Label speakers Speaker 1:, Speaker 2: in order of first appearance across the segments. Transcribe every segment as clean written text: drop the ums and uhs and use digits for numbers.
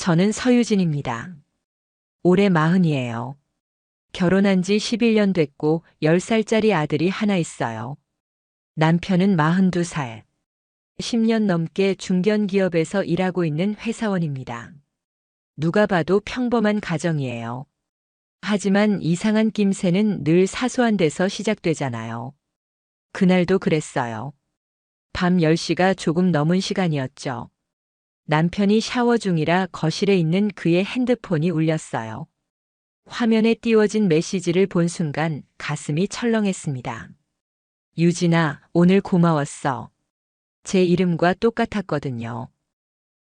Speaker 1: 저는 서유진입니다. 올해 40이에요. 결혼한 지 11년 됐고 10살짜리 아들이 하나 있어요. 남편은 42살. 10년 넘게 중견기업에서 일하고 있는 회사원입니다. 누가 봐도 평범한 가정이에요. 하지만 이상한 낌새는 늘 사소한 데서 시작되잖아요. 그날도 그랬어요. 밤 10시가 조금 넘은 시간이었죠. 남편이 샤워 중이라 거실에 있는 그의 핸드폰이 울렸어요. 화면에 띄워진 메시지를 본 순간 가슴이 철렁했습니다. 유진아, 오늘 고마웠어. 제 이름과 똑같았거든요.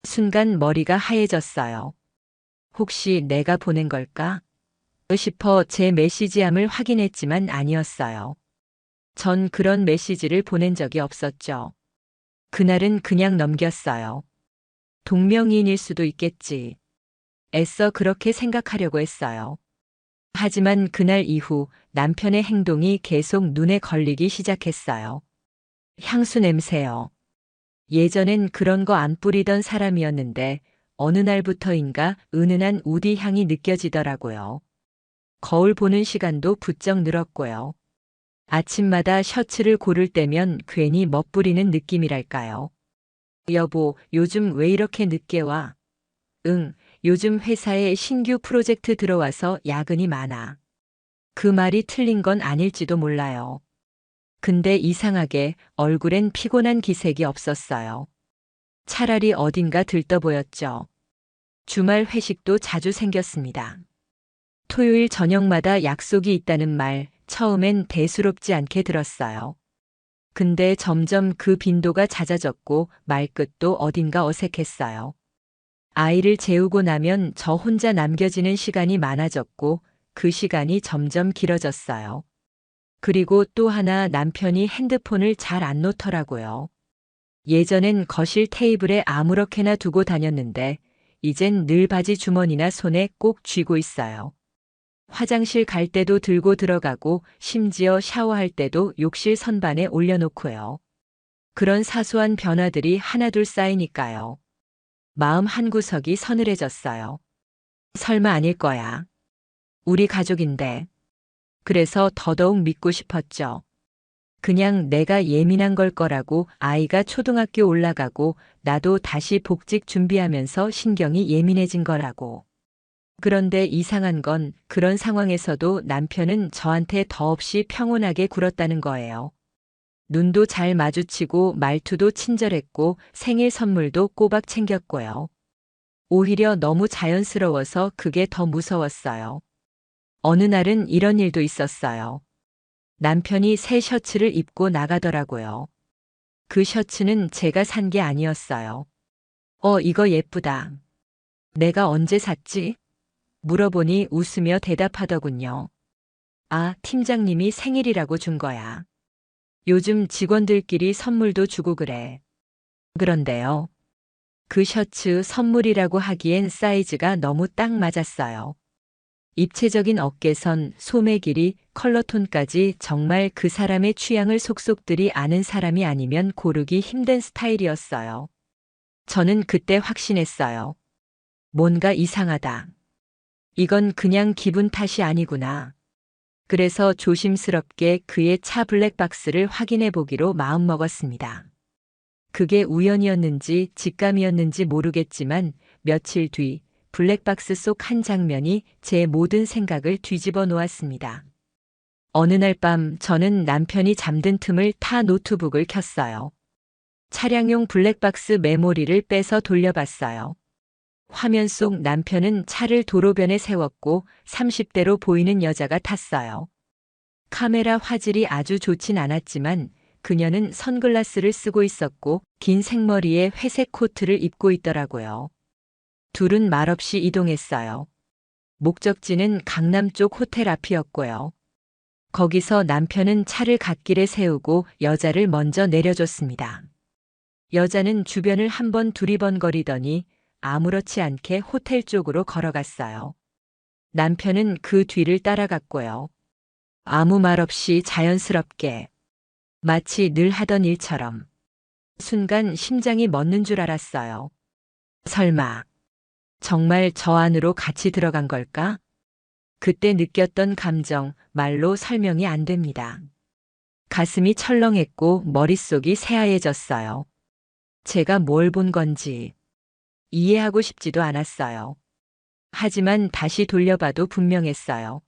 Speaker 1: 순간 머리가 하얘졌어요. 혹시 내가 보낸 걸까? 싶어 제 메시지함을 확인했지만 아니었어요. 전 그런 메시지를 보낸 적이 없었죠. 그날은 그냥 넘겼어요. 동명이인일 수도 있겠지. 애써 그렇게 생각하려고 했어요. 하지만 그날 이후 남편의 행동이 계속 눈에 걸리기 시작했어요. 향수 냄새요. 예전엔 그런 거 안 뿌리던 사람이었는데 어느 날부터인가 은은한 우디 향이 느껴지더라고요. 거울 보는 시간도 부쩍 늘었고요. 아침마다 셔츠를 고를 때면 괜히 멋부리는 느낌이랄까요. 여보, 요즘 왜 이렇게 늦게 와? 응, 요즘 회사에 신규 프로젝트 들어와서 야근이 많아. 그 말이 틀린 건 아닐지도 몰라요. 근데 이상하게 얼굴엔 피곤한 기색이 없었어요. 차라리 어딘가 들떠 보였죠. 주말 회식도 자주 생겼습니다. 토요일 저녁마다 약속이 있다는 말, 처음엔 대수롭지 않게 들었어요. 근데 점점 그 빈도가 잦아졌고 말끝도 어딘가 어색했어요. 아이를 재우고 나면 저 혼자 남겨지는 시간이 많아졌고 그 시간이 점점 길어졌어요. 그리고 또 하나 남편이 핸드폰을 잘 안 놓더라고요. 예전엔 거실 테이블에 아무렇게나 두고 다녔는데 이젠 늘 바지 주머니나 손에 꼭 쥐고 있어요. 화장실 갈 때도 들고 들어가고 심지어 샤워할 때도 욕실 선반에 올려놓고요. 그런 사소한 변화들이 하나둘 쌓이니까요. 마음 한구석이 서늘해졌어요. 설마 아닐 거야. 우리 가족인데. 그래서 더더욱 믿고 싶었죠. 그냥 내가 예민한 걸 거라고. 아이가 초등학교 올라가고 나도 다시 복직 준비하면서 신경이 예민해진 거라고. 그런데 이상한 건 그런 상황에서도 남편은 저한테 더없이 평온하게 굴었다는 거예요. 눈도 잘 마주치고 말투도 친절했고 생일 선물도 꼬박 챙겼고요. 오히려 너무 자연스러워서 그게 더 무서웠어요. 어느 날은 이런 일도 있었어요. 남편이 새 셔츠를 입고 나가더라고요. 그 셔츠는 제가 산 게 아니었어요. 이거 예쁘다. 내가 언제 샀지? 물어보니 웃으며 대답하더군요. 아, 팀장님이 생일이라고 준 거야. 요즘 직원들끼리 선물도 주고 그래. 그런데요. 그 셔츠 선물이라고 하기엔 사이즈가 너무 딱 맞았어요. 입체적인 어깨선, 소매 길이, 컬러톤까지 정말 그 사람의 취향을 속속들이 아는 사람이 아니면 고르기 힘든 스타일이었어요. 저는 그때 확신했어요. 뭔가 이상하다. 이건 그냥 기분 탓이 아니구나. 그래서 조심스럽게 그의 차 블랙박스를 확인해 보기로 마음먹었습니다. 그게 우연이었는지 직감이었는지 모르겠지만 며칠 뒤 블랙박스 속 한 장면이 제 모든 생각을 뒤집어 놓았습니다. 어느 날 밤 저는 남편이 잠든 틈을 타 노트북을 켰어요. 차량용 블랙박스 메모리를 빼서 돌려봤어요. 화면 속 남편은 차를 도로변에 세웠고 30대로 보이는 여자가 탔어요. 카메라 화질이 아주 좋진 않았지만 그녀는 선글라스를 쓰고 있었고 긴 생머리에 회색 코트를 입고 있더라고요. 둘은 말없이 이동했어요. 목적지는 강남 쪽 호텔 앞이었고요. 거기서 남편은 차를 갓길에 세우고 여자를 먼저 내려줬습니다. 여자는 주변을 한번 두리번거리더니 아무렇지 않게 호텔 쪽으로 걸어갔어요. 남편은 그 뒤를 따라갔고요. 아무 말 없이 자연스럽게, 마치 늘 하던 일처럼. 순간 심장이 멎는 줄 알았어요. 설마 정말 저 안으로 같이 들어간 걸까? 그때 느꼈던 감정, 말로 설명이 안 됩니다. 가슴이 철렁했고 머릿속이 새하얘졌어요. 제가 뭘 본 건지 이해하고 싶지도 않았어요. 하지만 다시 돌려봐도 분명했어요.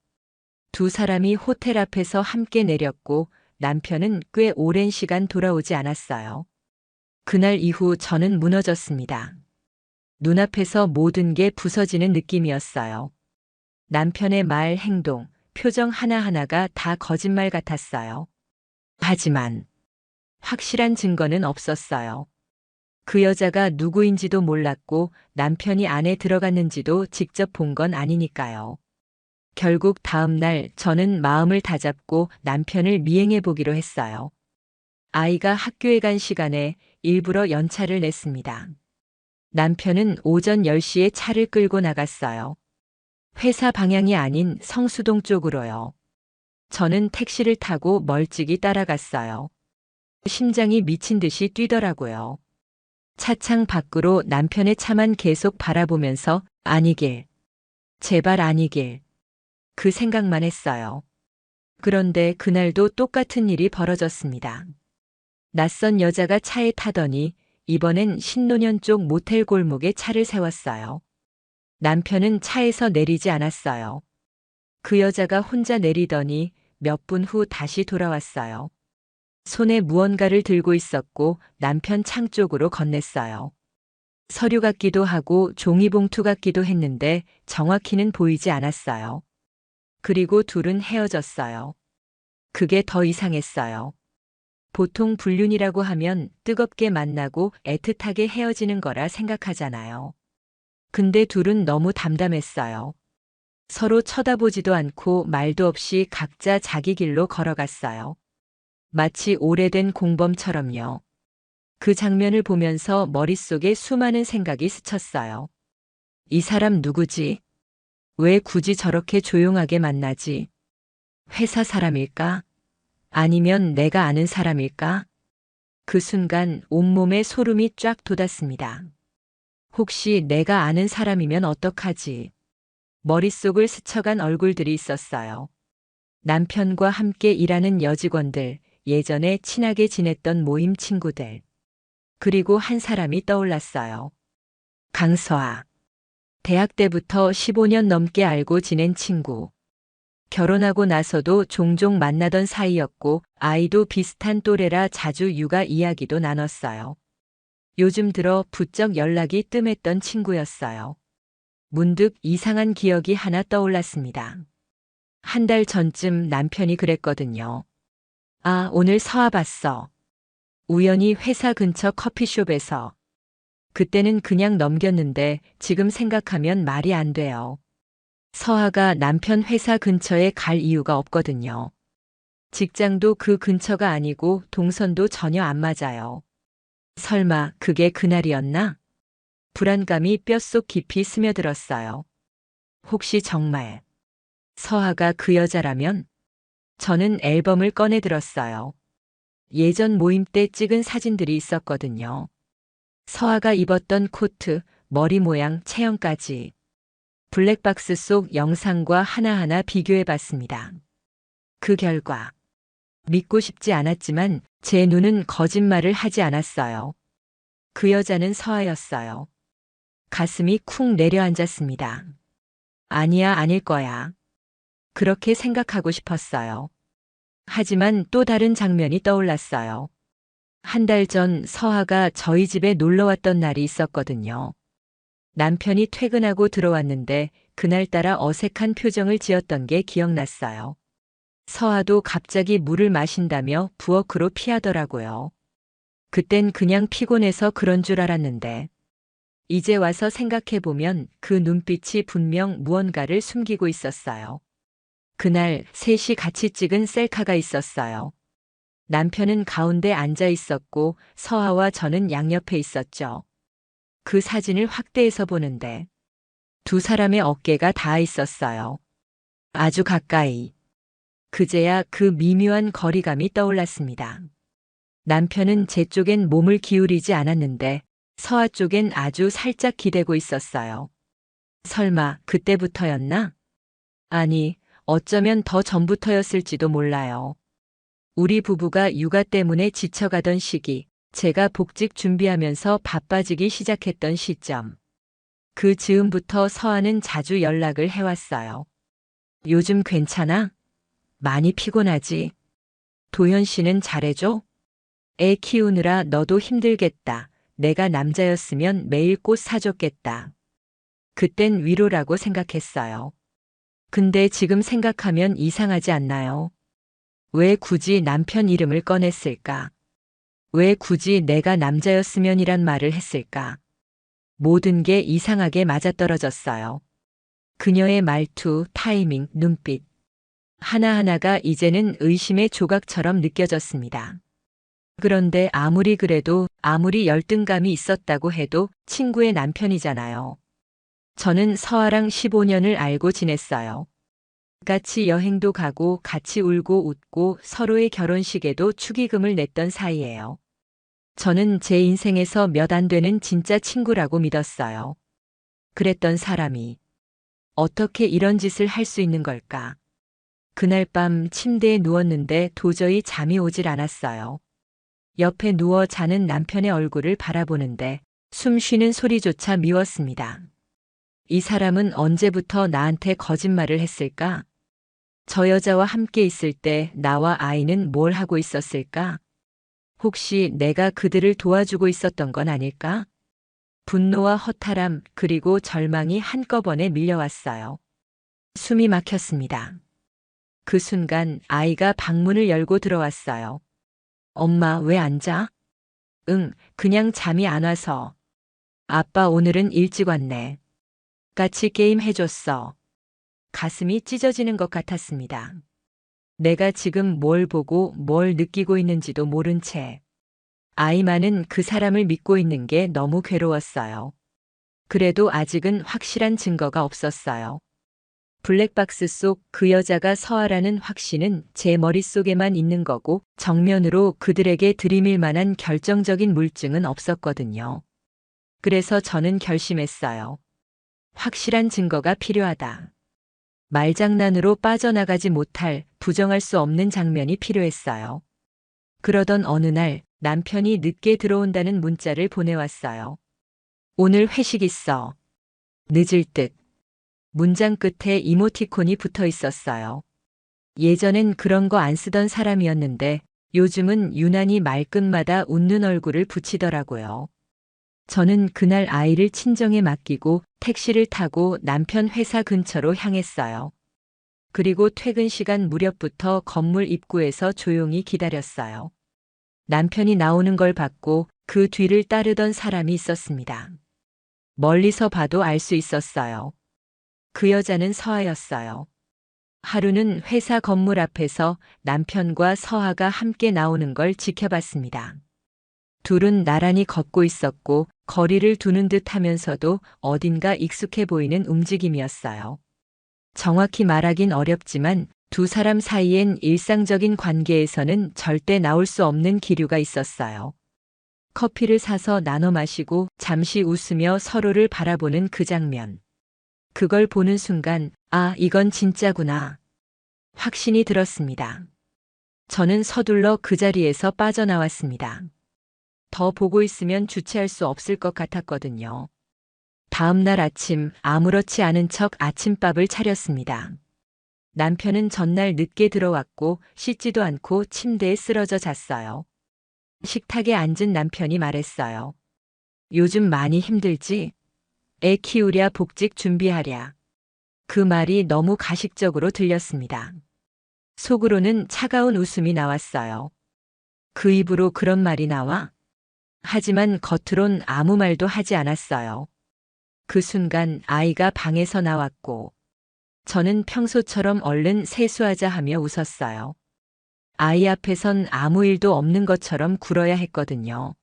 Speaker 1: 두 사람이 호텔 앞에서 함께 내렸고 남편은 꽤 오랜 시간 돌아오지 않았어요. 그날 이후 저는 무너졌습니다. 눈앞에서 모든 게 부서지는 느낌이었어요. 남편의 말, 행동, 표정 하나하나가 다 거짓말 같았어요. 하지만 확실한 증거는 없었어요. 그 여자가 누구인지도 몰랐고 남편이 안에 들어갔는지도 직접 본 건 아니니까요. 결국 다음 날 저는 마음을 다잡고 남편을 미행해 보기로 했어요. 아이가 학교에 간 시간에 일부러 연차를 냈습니다. 남편은 오전 10시에 차를 끌고 나갔어요. 회사 방향이 아닌 성수동 쪽으로요. 저는 택시를 타고 멀찍이 따라갔어요. 심장이 미친 듯이 뛰더라고요. 차창 밖으로 남편의 차만 계속 바라보면서 아니길, 제발 아니길, 그 생각만 했어요. 그런데 그날도 똑같은 일이 벌어졌습니다. 낯선 여자가 차에 타더니 이번엔 신논현 쪽 모텔 골목에 차를 세웠어요. 남편은 차에서 내리지 않았어요. 그 여자가 혼자 내리더니 몇 분 후 다시 돌아왔어요. 손에 무언가를 들고 있었고 남편 창 쪽으로 건넸어요. 서류 같기도 하고 종이봉투 같기도 했는데 정확히는 보이지 않았어요. 그리고 둘은 헤어졌어요. 그게 더 이상했어요. 보통 불륜이라고 하면 뜨겁게 만나고 애틋하게 헤어지는 거라 생각하잖아요. 근데 둘은 너무 담담했어요. 서로 쳐다보지도 않고 말도 없이 각자 자기 길로 걸어갔어요. 마치 오래된 공범처럼요. 그 장면을 보면서 머릿속에 수많은 생각이 스쳤어요. 이 사람 누구지? 왜 굳이 저렇게 조용하게 만나지? 회사 사람일까? 아니면 내가 아는 사람일까? 그 순간 온몸에 소름이 쫙 돋았습니다. 혹시 내가 아는 사람이면 어떡하지? 머릿속을 스쳐간 얼굴들이 있었어요. 남편과 함께 일하는 여직원들, 예전에 친하게 지냈던 모임 친구들. 그리고 한 사람이 떠올랐어요. 강서아. 대학 때부터 15년 넘게 알고 지낸 친구. 결혼하고 나서도 종종 만나던 사이였고 아이도 비슷한 또래라 자주 육아 이야기도 나눴어요. 요즘 들어 부쩍 연락이 뜸했던 친구였어요. 문득 이상한 기억이 하나 떠올랐습니다. 한 달 전쯤 남편이 그랬거든요. 아, 오늘 서아 봤어. 우연히 회사 근처 커피숍에서. 그때는 그냥 넘겼는데 지금 생각하면 말이 안 돼요. 서아가 남편 회사 근처에 갈 이유가 없거든요. 직장도 그 근처가 아니고 동선도 전혀 안 맞아요. 설마 그게 그날이었나? 불안감이 뼛속 깊이 스며들었어요. 혹시 정말 서아가 그 여자라면? 저는 앨범을 꺼내 들었어요. 예전 모임 때 찍은 사진들이 있었거든요. 서아가 입었던 코트, 머리 모양, 체형까지. 블랙박스 속 영상과 하나하나 비교해 봤습니다. 그 결과 믿고 싶지 않았지만 제 눈은 거짓말을 하지 않았어요. 그 여자는 서아였어요. 가슴이 쿵 내려앉았습니다. 아니야, 아닐 거야. 그렇게 생각하고 싶었어요. 하지만 또 다른 장면이 떠올랐어요. 한 달 전 서아가 저희 집에 놀러 왔던 날이 있었거든요. 남편이 퇴근하고 들어왔는데 그날따라 어색한 표정을 지었던 게 기억났어요. 서아도 갑자기 물을 마신다며 부엌으로 피하더라고요. 그땐 그냥 피곤해서 그런 줄 알았는데 이제 와서 생각해보면 그 눈빛이 분명 무언가를 숨기고 있었어요. 그날 셋이 같이 찍은 셀카가 있었어요. 남편은 가운데 앉아 있었고 서아와 저는 양옆에 있었죠. 그 사진을 확대해서 보는데 두 사람의 어깨가 닿아 있었어요. 아주 가까이. 그제야 그 미묘한 거리감이 떠올랐습니다. 남편은 제 쪽엔 몸을 기울이지 않았는데 서아 쪽엔 아주 살짝 기대고 있었어요. 설마 그때부터였나? 아니, 어쩌면 더 전부터였을지도 몰라요. 우리 부부가 육아 때문에 지쳐가던 시기, 제가 복직 준비하면서 바빠지기 시작했던 시점. 그 즈음부터 서아는 자주 연락을 해왔어요. 요즘 괜찮아? 많이 피곤하지? 도현 씨는 잘해줘? 애 키우느라 너도 힘들겠다. 내가 남자였으면 매일 꽃 사줬겠다. 그땐 위로라고 생각했어요. 근데 지금 생각하면 이상하지 않나요? 왜 굳이 남편 이름을 꺼냈을까? 왜 굳이 내가 남자였으면이란 말을 했을까? 모든 게 이상하게 맞아떨어졌어요. 그녀의 말투, 타이밍, 눈빛. 하나하나가 이제는 의심의 조각처럼 느껴졌습니다. 그런데 아무리 그래도 아무리 열등감이 있었다고 해도 친구의 남편이잖아요. 저는 서아랑 15년을 알고 지냈어요. 같이 여행도 가고 같이 울고 웃고 서로의 결혼식에도 축의금을 냈던 사이예요. 저는 제 인생에서 몇 안 되는 진짜 친구라고 믿었어요. 그랬던 사람이 어떻게 이런 짓을 할 수 있는 걸까? 그날 밤 침대에 누웠는데 도저히 잠이 오질 않았어요. 옆에 누워 자는 남편의 얼굴을 바라보는데 숨 쉬는 소리조차 미웠습니다. 이 사람은 언제부터 나한테 거짓말을 했을까? 저 여자와 함께 있을 때 나와 아이는 뭘 하고 있었을까? 혹시 내가 그들을 도와주고 있었던 건 아닐까? 분노와 허탈함 그리고 절망이 한꺼번에 밀려왔어요. 숨이 막혔습니다. 그 순간 아이가 방문을 열고 들어왔어요. 엄마 왜 안 자? 응, 그냥 잠이 안 와서. 아빠 오늘은 일찍 왔네. 같이 게임 해줬어. 가슴이 찢어지는 것 같았습니다. 내가 지금 뭘 보고 뭘 느끼고 있는지도 모른 채 아이만은 그 사람을 믿고 있는 게 너무 괴로웠어요. 그래도 아직은 확실한 증거가 없었어요. 블랙박스 속 그 여자가 서아라는 확신은 제 머릿속에만 있는 거고 정면으로 그들에게 들이밀 만한 결정적인 물증은 없었거든요. 그래서 저는 결심했어요. 확실한 증거가 필요하다. 말장난으로 빠져나가지 못할 부정할 수 없는 장면이 필요했어요. 그러던 어느 날 남편이 늦게 들어온다는 문자를 보내왔어요. 오늘 회식 있어. 늦을 듯. 문장 끝에 이모티콘이 붙어 있었어요. 예전엔 그런 거 안 쓰던 사람이었는데 요즘은 유난히 말끝마다 웃는 얼굴을 붙이더라고요. 저는 그날 아이를 친정에 맡기고 택시를 타고 남편 회사 근처로 향했어요. 그리고 퇴근 시간 무렵부터 건물 입구에서 조용히 기다렸어요. 남편이 나오는 걸 봤고 그 뒤를 따르던 사람이 있었습니다. 멀리서 봐도 알 수 있었어요. 그 여자는 서아였어요. 하루는 회사 건물 앞에서 남편과 서아가 함께 나오는 걸 지켜봤습니다. 둘은 나란히 걷고 있었고 거리를 두는 듯 하면서도 어딘가 익숙해 보이는 움직임이었어요. 정확히 말하긴 어렵지만 두 사람 사이엔 일상적인 관계에서는 절대 나올 수 없는 기류가 있었어요. 커피를 사서 나눠 마시고 잠시 웃으며 서로를 바라보는 그 장면. 그걸 보는 순간, 아, 이건 진짜구나. 확신이 들었습니다. 저는 서둘러 그 자리에서 빠져나왔습니다. 더 보고 있으면 주체할 수 없을 것 같았거든요. 다음 날 아침 아무렇지 않은 척 아침밥을 차렸습니다. 남편은 전날 늦게 들어왔고 씻지도 않고 침대에 쓰러져 잤어요. 식탁에 앉은 남편이 말했어요. 요즘 많이 힘들지? 애 키우랴 복직 준비하랴. 그 말이 너무 가식적으로 들렸습니다. 속으로는 차가운 웃음이 나왔어요. 그 입으로 그런 말이 나와? 하지만 겉으론 아무 말도 하지 않았어요. 그 순간 아이가 방에서 나왔고 저는 평소처럼 얼른 세수하자 하며 웃었어요. 아이 앞에선 아무 일도 없는 것처럼 굴어야 했거든요.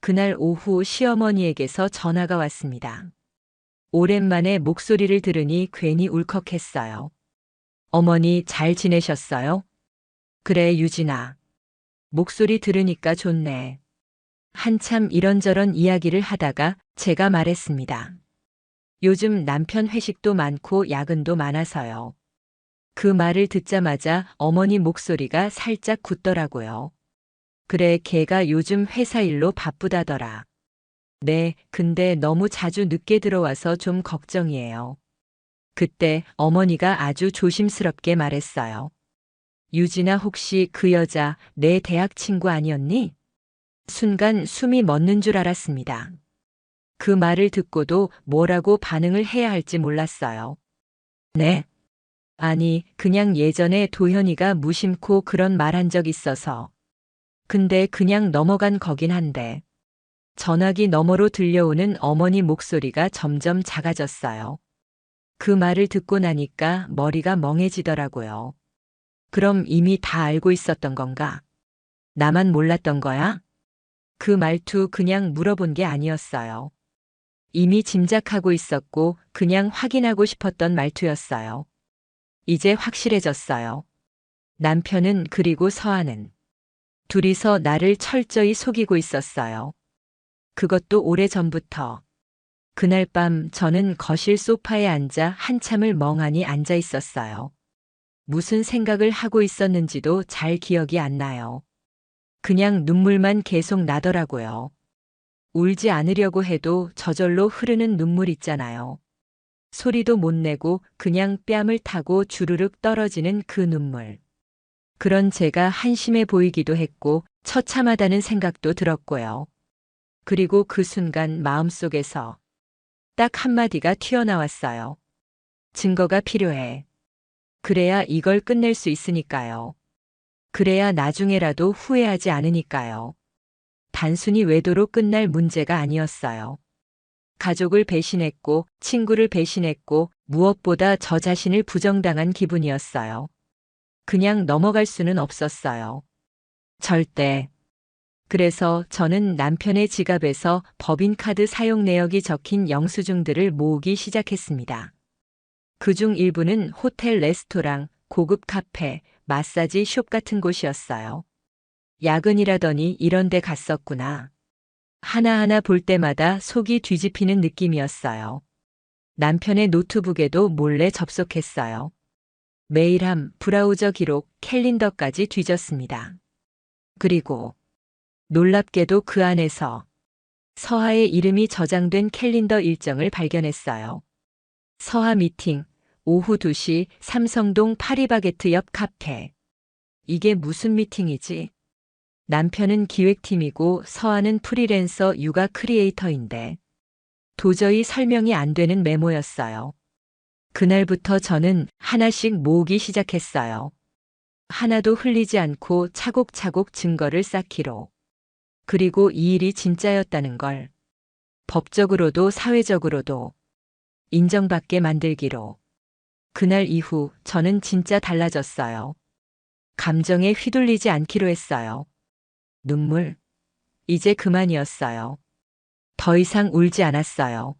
Speaker 1: 그날 오후 시어머니에게서 전화가 왔습니다. 오랜만에 목소리를 들으니 괜히 울컥했어요. 어머니 잘 지내셨어요? 그래 유진아. 목소리 들으니까 좋네. 한참 이런저런 이야기를 하다가 제가 말했습니다. 요즘 남편 회식도 많고 야근도 많아서요. 그 말을 듣자마자 어머니 목소리가 살짝 굳더라고요. 그래, 걔가 요즘 회사 일로 바쁘다더라. 네, 근데 너무 자주 늦게 들어와서 좀 걱정이에요. 그때 어머니가 아주 조심스럽게 말했어요. 유진아, 혹시 그 여자 내 대학 친구 아니었니? 순간 숨이 멎는 줄 알았습니다. 그 말을 듣고도 뭐라고 반응을 해야 할지 몰랐어요. 네. 아니, 그냥 예전에 도현이가 무심코 그런 말 한 적 있어서. 근데 그냥 넘어간 거긴 한데. 전화기 너머로 들려오는 어머니 목소리가 점점 작아졌어요. 그 말을 듣고 나니까 머리가 멍해지더라고요. 그럼 이미 다 알고 있었던 건가? 나만 몰랐던 거야? 그 말투 그냥 물어본 게 아니었어요. 이미 짐작하고 있었고 그냥 확인하고 싶었던 말투였어요. 이제 확실해졌어요. 남편은 그리고 서아는 둘이서 나를 철저히 속이고 있었어요. 그것도 오래전부터. 그날 밤 저는 거실 소파에 앉아 한참을 멍하니 앉아 있었어요. 무슨 생각을 하고 있었는지도 잘 기억이 안 나요. 그냥 눈물만 계속 나더라고요. 울지 않으려고 해도 저절로 흐르는 눈물 있잖아요. 소리도 못 내고 그냥 뺨을 타고 주르륵 떨어지는 그 눈물. 그런 제가 한심해 보이기도 했고 처참하다는 생각도 들었고요. 그리고 그 순간 마음속에서 딱 한마디가 튀어나왔어요. 증거가 필요해. 그래야 이걸 끝낼 수 있으니까요. 그래야 나중에라도 후회하지 않으니까요. 단순히 외도로 끝날 문제가 아니었어요. 가족을 배신했고 친구를 배신했고 무엇보다 저 자신을 부정당한 기분이었어요. 그냥 넘어갈 수는 없었어요. 절대. 그래서 저는 남편의 지갑에서 법인카드 사용 내역이 적힌 영수증들을 모으기 시작했습니다. 그중 일부는 호텔, 레스토랑, 고급 카페, 마사지 숍 같은 곳이었어요. 야근이라더니 이런 데 갔었구나. 하나하나 볼 때마다 속이 뒤집히는 느낌이었어요. 남편의 노트북에도 몰래 접속했어요. 메일함, 브라우저 기록, 캘린더까지 뒤졌습니다. 그리고 놀랍게도 그 안에서 서하의 이름이 저장된 캘린더 일정을 발견했어요. 서하 미팅, 오후 2시 삼성동 파리바게트 옆 카페. 이게 무슨 미팅이지? 남편은 기획팀이고 서하는 프리랜서 육아 크리에이터인데 도저히 설명이 안 되는 메모였어요. 그날부터 저는 하나씩 모으기 시작했어요. 하나도 흘리지 않고 차곡차곡 증거를 쌓기로. 그리고 이 일이 진짜였다는 걸 법적으로도 사회적으로도 인정받게 만들기로. 그날 이후 저는 진짜 달라졌어요. 감정에 휘둘리지 않기로 했어요. 눈물. 이제 그만이었어요. 더 이상 울지 않았어요.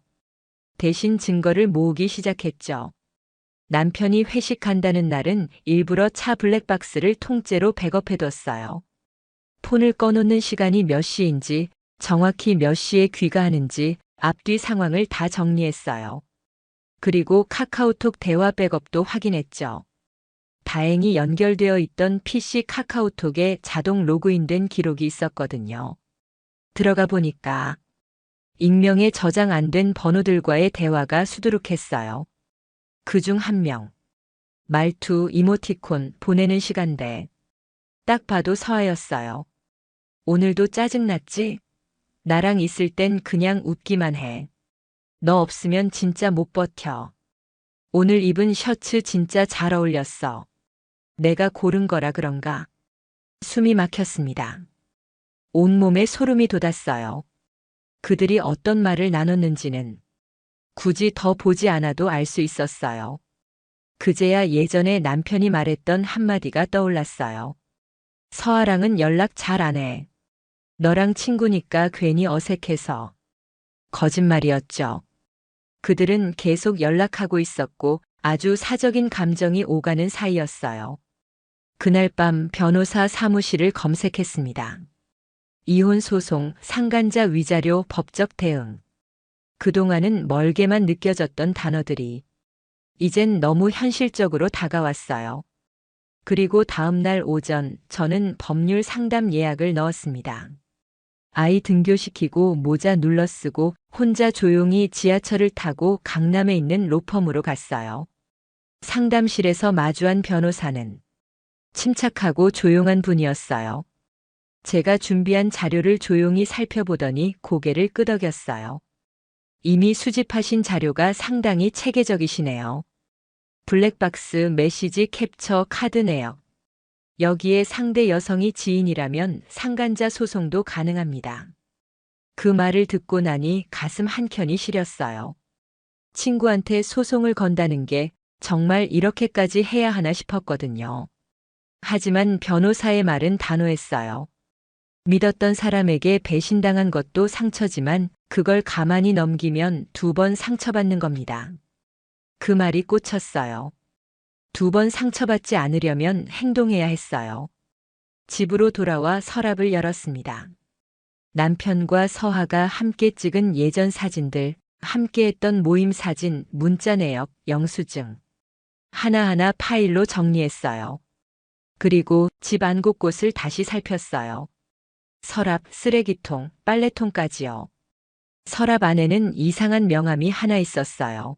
Speaker 1: 대신 증거를 모으기 시작했죠. 남편이 회식한다는 날은 일부러 차 블랙박스를 통째로 백업해뒀어요. 폰을 꺼놓는 시간이 몇 시인지, 정확히 몇 시에 귀가하는지 앞뒤 상황을 다 정리했어요. 그리고 카카오톡 대화 백업도 확인했죠. 다행히 연결되어 있던 PC 카카오톡에 자동 로그인된 기록이 있었거든요. 들어가 보니까 익명에 저장 안 된 번호들과의 대화가 수두룩했어요. 그중 한 명. 말투, 이모티콘, 보내는 시간대. 딱 봐도 서하였어요. 오늘도 짜증났지? 나랑 있을 땐 그냥 웃기만 해. 너 없으면 진짜 못 버텨. 오늘 입은 셔츠 진짜 잘 어울렸어. 내가 고른 거라 그런가? 숨이 막혔습니다. 온몸에 소름이 돋았어요. 그들이 어떤 말을 나눴는지는 굳이 더 보지 않아도 알 수 있었어요. 그제야 예전에 남편이 말했던 한마디가 떠올랐어요. 서아랑은 연락 잘 안 해. 너랑 친구니까 괜히 어색해서. 거짓말이었죠. 그들은 계속 연락하고 있었고 아주 사적인 감정이 오가는 사이였어요. 그날 밤 변호사 사무실을 검색했습니다. 이혼 소송, 상간자 위자료 법적 대응. 그동안은 멀게만 느껴졌던 단어들이 이젠 너무 현실적으로 다가왔어요. 그리고 다음 날 오전 저는 법률 상담 예약을 넣었습니다. 아이 등교시키고 모자 눌러 쓰고 혼자 조용히 지하철을 타고 강남에 있는 로펌으로 갔어요. 상담실에서 마주한 변호사는 침착하고 조용한 분이었어요. 제가 준비한 자료를 조용히 살펴보더니 고개를 끄덕였어요. 이미 수집하신 자료가 상당히 체계적이시네요. 블랙박스 메시지 캡처 카드 내역. 여기에 상대 여성이 지인이라면 상간자 소송도 가능합니다. 그 말을 듣고 나니 가슴 한켠이 시렸어요. 친구한테 소송을 건다는 게 정말 이렇게까지 해야 하나 싶었거든요. 하지만 변호사의 말은 단호했어요. 믿었던 사람에게 배신당한 것도 상처지만 그걸 가만히 넘기면 2번 상처받는 겁니다. 그 말이 꽂혔어요. 2번 상처받지 않으려면 행동해야 했어요. 집으로 돌아와 서랍을 열었습니다. 남편과 서하가 함께 찍은 예전 사진들, 함께 했던 모임 사진, 문자 내역, 영수증. 하나하나 파일로 정리했어요. 그리고 집 안 곳곳을 다시 살폈어요. 서랍, 쓰레기통, 빨래통까지요. 서랍 안에는 이상한 명함이 하나 있었어요.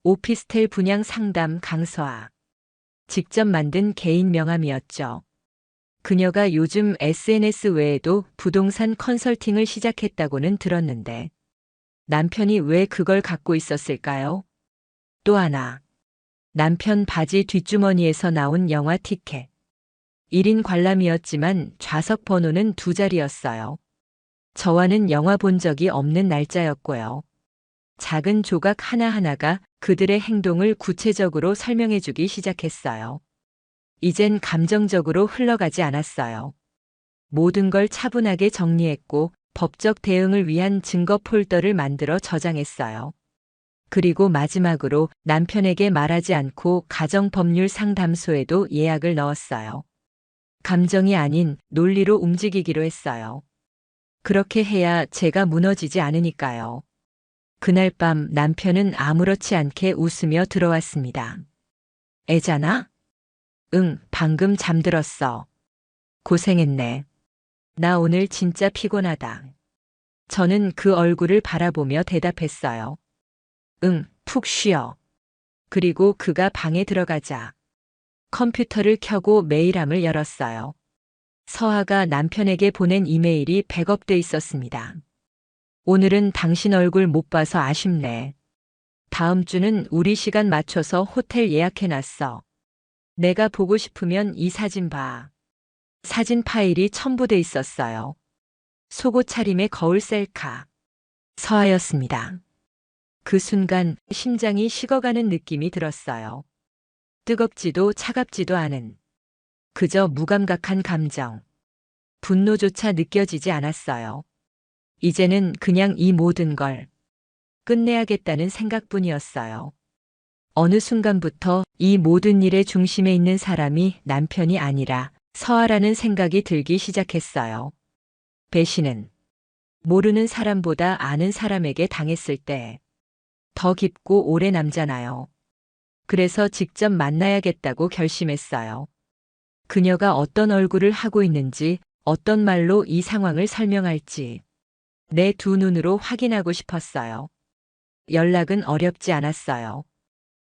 Speaker 1: 오피스텔 분양 상담 강서아. 직접 만든 개인 명함이었죠. 그녀가 요즘 SNS 외에도 부동산 컨설팅을 시작했다고는 들었는데 남편이 왜 그걸 갖고 있었을까요? 또 하나. 남편 바지 뒷주머니에서 나온 영화 티켓. 1인 관람이었지만 좌석 번호는 2자리였어요. 저와는 영화 본 적이 없는 날짜였고요. 작은 조각 하나하나가 그들의 행동을 구체적으로 설명해주기 시작했어요. 이젠 감정적으로 흘러가지 않았어요. 모든 걸 차분하게 정리했고 법적 대응을 위한 증거 폴더를 만들어 저장했어요. 그리고 마지막으로 남편에게 말하지 않고 가정법률 상담소에도 예약을 넣었어요. 감정이 아닌 논리로 움직이기로 했어요. 그렇게 해야 제가 무너지지 않으니까요. 그날 밤 남편은 아무렇지 않게 웃으며 들어왔습니다. 애잖아? 응, 방금 잠들었어. 고생했네. 나 오늘 진짜 피곤하다. 저는 그 얼굴을 바라보며 대답했어요. 응, 푹 쉬어. 그리고 그가 방에 들어가자 컴퓨터를 켜고 메일함을 열었어요. 서하가 남편에게 보낸 이메일이 백업돼 있었습니다. 오늘은 당신 얼굴 못 봐서 아쉽네. 다음 주는 우리 시간 맞춰서 호텔 예약해놨어. 내가 보고 싶으면 이 사진 봐. 사진 파일이 첨부돼 있었어요. 속옷 차림의 거울 셀카. 서하였습니다. 그 순간 심장이 식어가는 느낌이 들었어요. 뜨겁지도 차갑지도 않은 그저 무감각한 감정. 분노조차 느껴지지 않았어요. 이제는 그냥 이 모든 걸 끝내야겠다는 생각뿐이었어요. 어느 순간부터 이 모든 일의 중심에 있는 사람이 남편이 아니라 서하라는 생각이 들기 시작했어요. 배신은 모르는 사람보다 아는 사람에게 당했을 때 더 깊고 오래 남잖아요. 그래서 직접 만나야겠다고 결심했어요. 그녀가 어떤 얼굴을 하고 있는지, 어떤 말로 이 상황을 설명할지 내 2눈으로 확인하고 싶었어요. 연락은 어렵지 않았어요.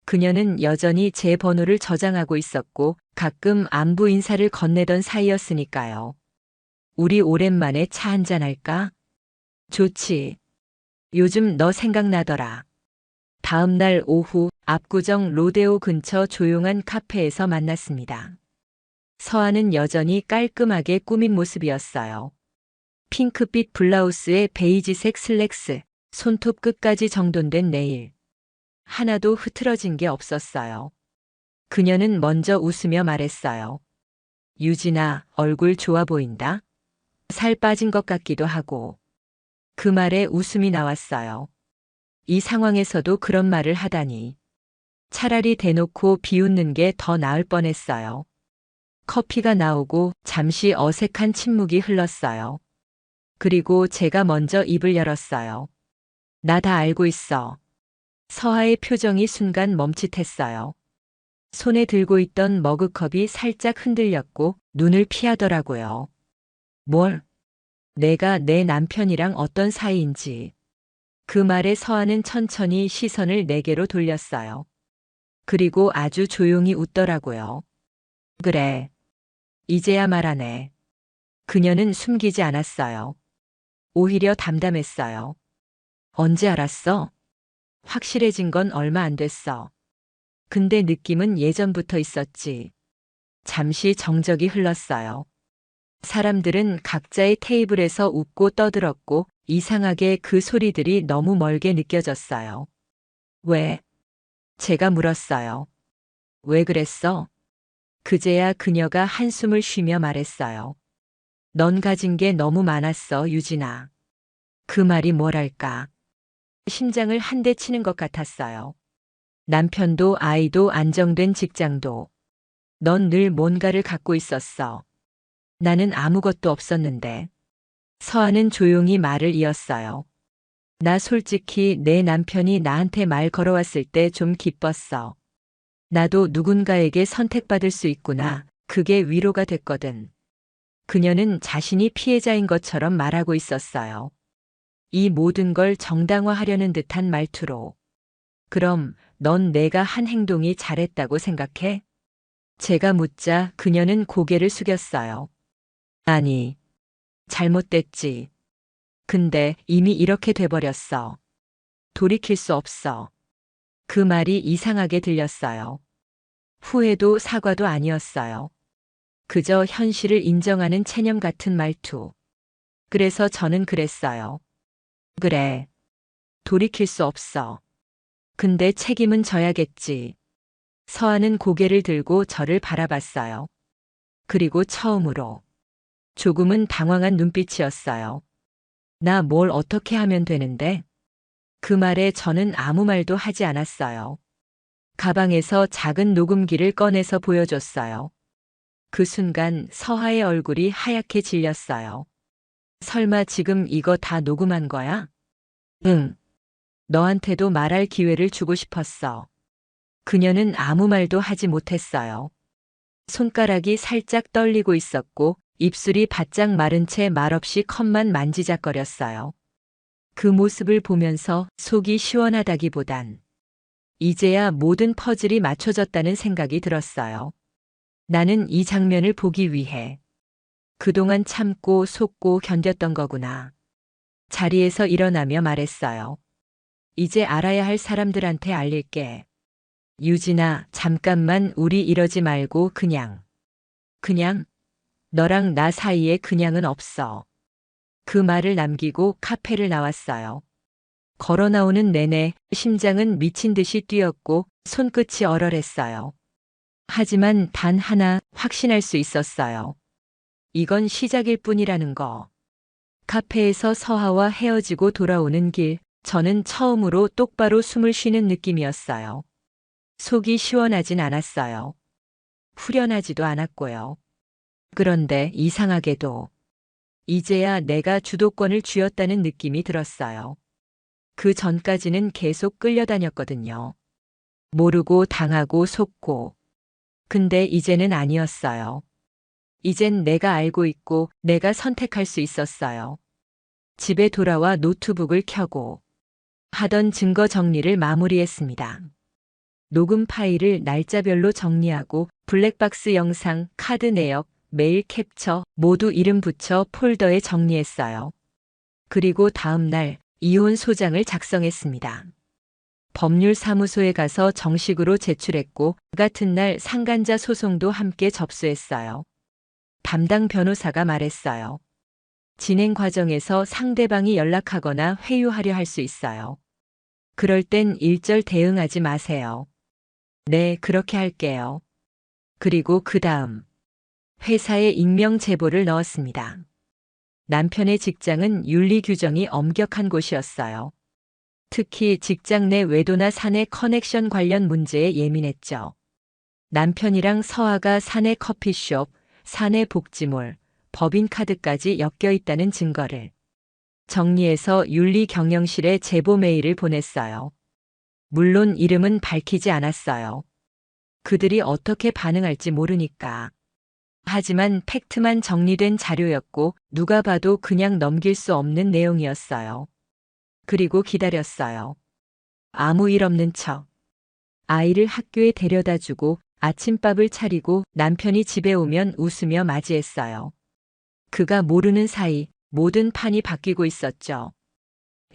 Speaker 1: 그녀는 여전히 제 번호를 저장하고 있었고 가끔 안부 인사를 건네던 사이였으니까요. 우리 오랜만에 차 한잔 할까? 좋지. 요즘 너 생각나더라. 다음 날 오후 압구정 로데오 근처 조용한 카페에서 만났습니다. 서하는 여전히 깔끔하게 꾸민 모습이었어요. 핑크빛 블라우스에 베이지색 슬랙스, 손톱 끝까지 정돈된 네일. 하나도 흐트러진 게 없었어요. 그녀는 먼저 웃으며 말했어요. 유진아, 얼굴 좋아 보인다. 살 빠진 것 같기도 하고. 그 말에 웃음이 나왔어요. 이 상황에서도 그런 말을 하다니. 차라리 대놓고 비웃는 게 더 나을 뻔했어요. 커피가 나오고 잠시 어색한 침묵이 흘렀어요. 그리고 제가 먼저 입을 열었어요. 나 다 알고 있어. 서하의 표정이 순간 멈칫했어요. 손에 들고 있던 머그컵이 살짝 흔들렸고 눈을 피하더라고요. 뭘? 내가 내 남편이랑 어떤 사이인지. 그 말에 서하는 천천히 시선을 내게로 돌렸어요. 그리고 아주 조용히 웃더라고요. 그래. 이제야 말하네. 그녀는 숨기지 않았어요. 오히려 담담했어요. 언제 알았어? 확실해진 건 얼마 안 됐어. 근데 느낌은 예전부터 있었지. 잠시 정적이 흘렀어요. 사람들은 각자의 테이블에서 웃고 떠들었고 이상하게 그 소리들이 너무 멀게 느껴졌어요. 왜? 제가 물었어요. 왜 그랬어? 그제야 그녀가 한숨을 쉬며 말했어요. 넌 가진 게 너무 많았어, 유진아. 그 말이 뭐랄까. 심장을 한 대 치는 것 같았어요. 남편도 아이도 안정된 직장도. 넌 늘 뭔가를 갖고 있었어. 나는 아무것도 없었는데. 서하는 조용히 말을 이었어요. 나 솔직히 내 남편이 나한테 말 걸어왔을 때 좀 기뻤어. 나도 누군가에게 선택받을 수 있구나. 그게 위로가 됐거든. 그녀는 자신이 피해자인 것처럼 말하고 있었어요. 이 모든 걸 정당화하려는 듯한 말투로. 그럼 넌 내가 한 행동이 잘했다고 생각해? 제가 묻자 그녀는 고개를 숙였어요. 아니, 잘못됐지. 근데 이미 이렇게 돼버렸어. 돌이킬 수 없어. 그 말이 이상하게 들렸어요. 후회도 사과도 아니었어요. 그저 현실을 인정하는 체념 같은 말투. 그래서 저는 그랬어요. 그래. 돌이킬 수 없어. 근데 책임은 져야겠지. 서하는 고개를 들고 저를 바라봤어요. 그리고 처음으로 조금은 당황한 눈빛이었어요. 나 뭘 어떻게 하면 되는데? 그 말에 저는 아무 말도 하지 않았어요. 가방에서 작은 녹음기를 꺼내서 보여줬어요. 그 순간 서하의 얼굴이 하얗게 질렸어요. 설마 지금 이거 다 녹음한 거야? 응. 너한테도 말할 기회를 주고 싶었어. 그녀는 아무 말도 하지 못했어요. 손가락이 살짝 떨리고 있었고 입술이 바짝 마른 채 말없이 컵만 만지작거렸어요. 그 모습을 보면서 속이 시원하다기보단 이제야 모든 퍼즐이 맞춰졌다는 생각이 들었어요. 나는 이 장면을 보기 위해 그동안 참고 속고 견뎠던 거구나. 자리에서 일어나며 말했어요. 이제 알아야 할 사람들한테 알릴게. 유진아, 잠깐만 우리 이러지 말고 그냥. 너랑 나 사이에 그냥은 없어. 그 말을 남기고 카페를 나왔어요. 걸어 나오는 내내 심장은 미친 듯이 뛰었고 손끝이 얼얼했어요. 하지만 단 하나 확신할 수 있었어요. 이건 시작일 뿐이라는 거. 카페에서 서하와 헤어지고 돌아오는 길, 저는 처음으로 똑바로 숨을 쉬는 느낌이었어요. 속이 시원하진 않았어요. 후련하지도 않았고요. 그런데 이상하게도 이제야 내가 주도권을 쥐었다는 느낌이 들었어요. 그 전까지는 계속 끌려다녔거든요. 모르고 당하고 속고. 근데 이제는 아니었어요. 이젠 내가 알고 있고 내가 선택할 수 있었어요. 집에 돌아와 노트북을 켜고 하던 증거 정리를 마무리했습니다. 녹음 파일을 날짜별로 정리하고 블랙박스 영상, 카드 내역, 메일 캡처 모두 이름 붙여 폴더에 정리했어요. 그리고 다음 날 이혼 소장을 작성했습니다. 법률사무소에 가서 정식으로 제출했고 그 같은 날 상간자 소송도 함께 접수했어요. 담당 변호사가 말했어요. 진행 과정에서 상대방이 연락하거나 회유하려 할 수 있어요. 그럴 땐 일절 대응하지 마세요. 네, 그렇게 할게요. 그리고 그 다음 회사에 익명 제보를 넣었습니다. 남편의 직장은 윤리 규정이 엄격한 곳이었어요. 특히 직장 내 외도나 사내 커넥션 관련 문제에 예민했죠. 남편이랑 서아가 사내 커피숍, 사내 복지몰, 법인카드까지 엮여 있다는 증거를 정리해서 윤리 경영실에 제보 메일을 보냈어요. 물론 이름은 밝히지 않았어요. 그들이 어떻게 반응할지 모르니까. 하지만 팩트만 정리된 자료였고 누가 봐도 그냥 넘길 수 없는 내용이었어요. 그리고 기다렸어요. 아무 일 없는 척. 아이를 학교에 데려다 주고 아침밥을 차리고 남편이 집에 오면 웃으며 맞이했어요. 그가 모르는 사이 모든 판이 바뀌고 있었죠.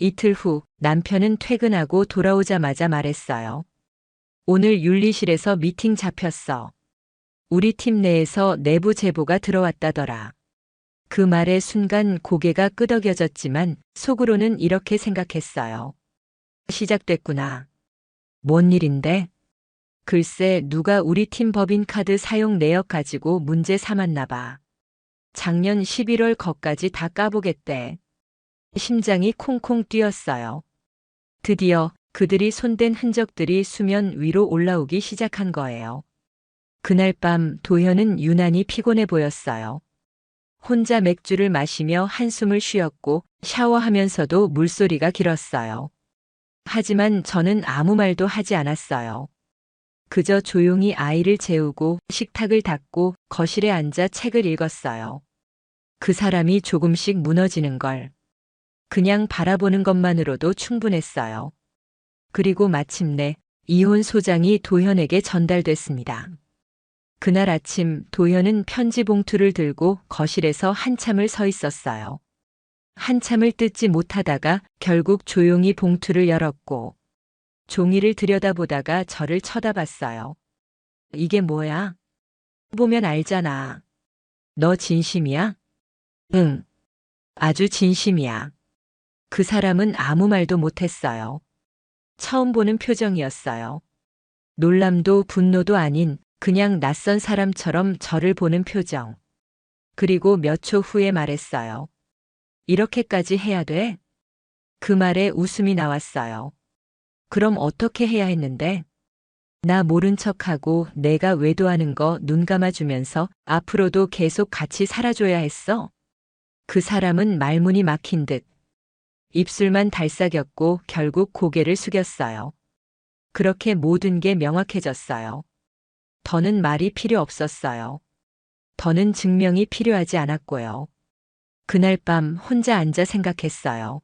Speaker 1: 이틀 후 남편은 퇴근하고 돌아오자마자 말했어요. 오늘 윤리실에서 미팅 잡혔어. 우리 팀 내에서 내부 제보가 들어왔다더라. 그 말에 순간 고개가 끄덕여졌지만 속으로는 이렇게 생각했어요. 시작됐구나. 뭔 일인데? 글쎄 누가 우리 팀 법인카드 사용 내역 가지고 문제 삼았나 봐. 작년 11월 거까지 다 까보겠대. 심장이 콩콩 뛰었어요. 드디어 그들이 손댄 흔적들이 수면 위로 올라오기 시작한 거예요. 그날 밤 도현은 유난히 피곤해 보였어요. 혼자 맥주를 마시며 한숨을 쉬었고 샤워하면서도 물소리가 길었어요. 하지만 저는 아무 말도 하지 않았어요. 그저 조용히 아이를 재우고 식탁을 닦고 거실에 앉아 책을 읽었어요. 그 사람이 조금씩 무너지는 걸 그냥 바라보는 것만으로도 충분했어요. 그리고 마침내 이혼 소장이 도현에게 전달됐습니다. 그날 아침 도현은 편지 봉투를 들고 거실에서 한참을 서 있었어요. 한참을 뜯지 못하다가 결국 조용히 봉투를 열었고 종이를 들여다보다가 저를 쳐다봤어요. 이게 뭐야? 보면 알잖아. 너 진심이야? 응. 아주 진심이야. 그 사람은 아무 말도 못했어요. 처음 보는 표정이었어요. 놀람도 분노도 아닌 그냥 낯선 사람처럼 저를 보는 표정. 그리고 몇 초 후에 말했어요. 이렇게까지 해야 돼? 그 말에 웃음이 나왔어요. 그럼 어떻게 해야 했는데? 나 모른 척하고 내가 외도하는 거 눈 감아주면서 앞으로도 계속 같이 살아줘야 했어? 그 사람은 말문이 막힌 듯 입술만 달싹였고 결국 고개를 숙였어요. 그렇게 모든 게 명확해졌어요. 더는 말이 필요 없었어요. 더는 증명이 필요하지 않았고요. 그날 밤 혼자 앉아 생각했어요.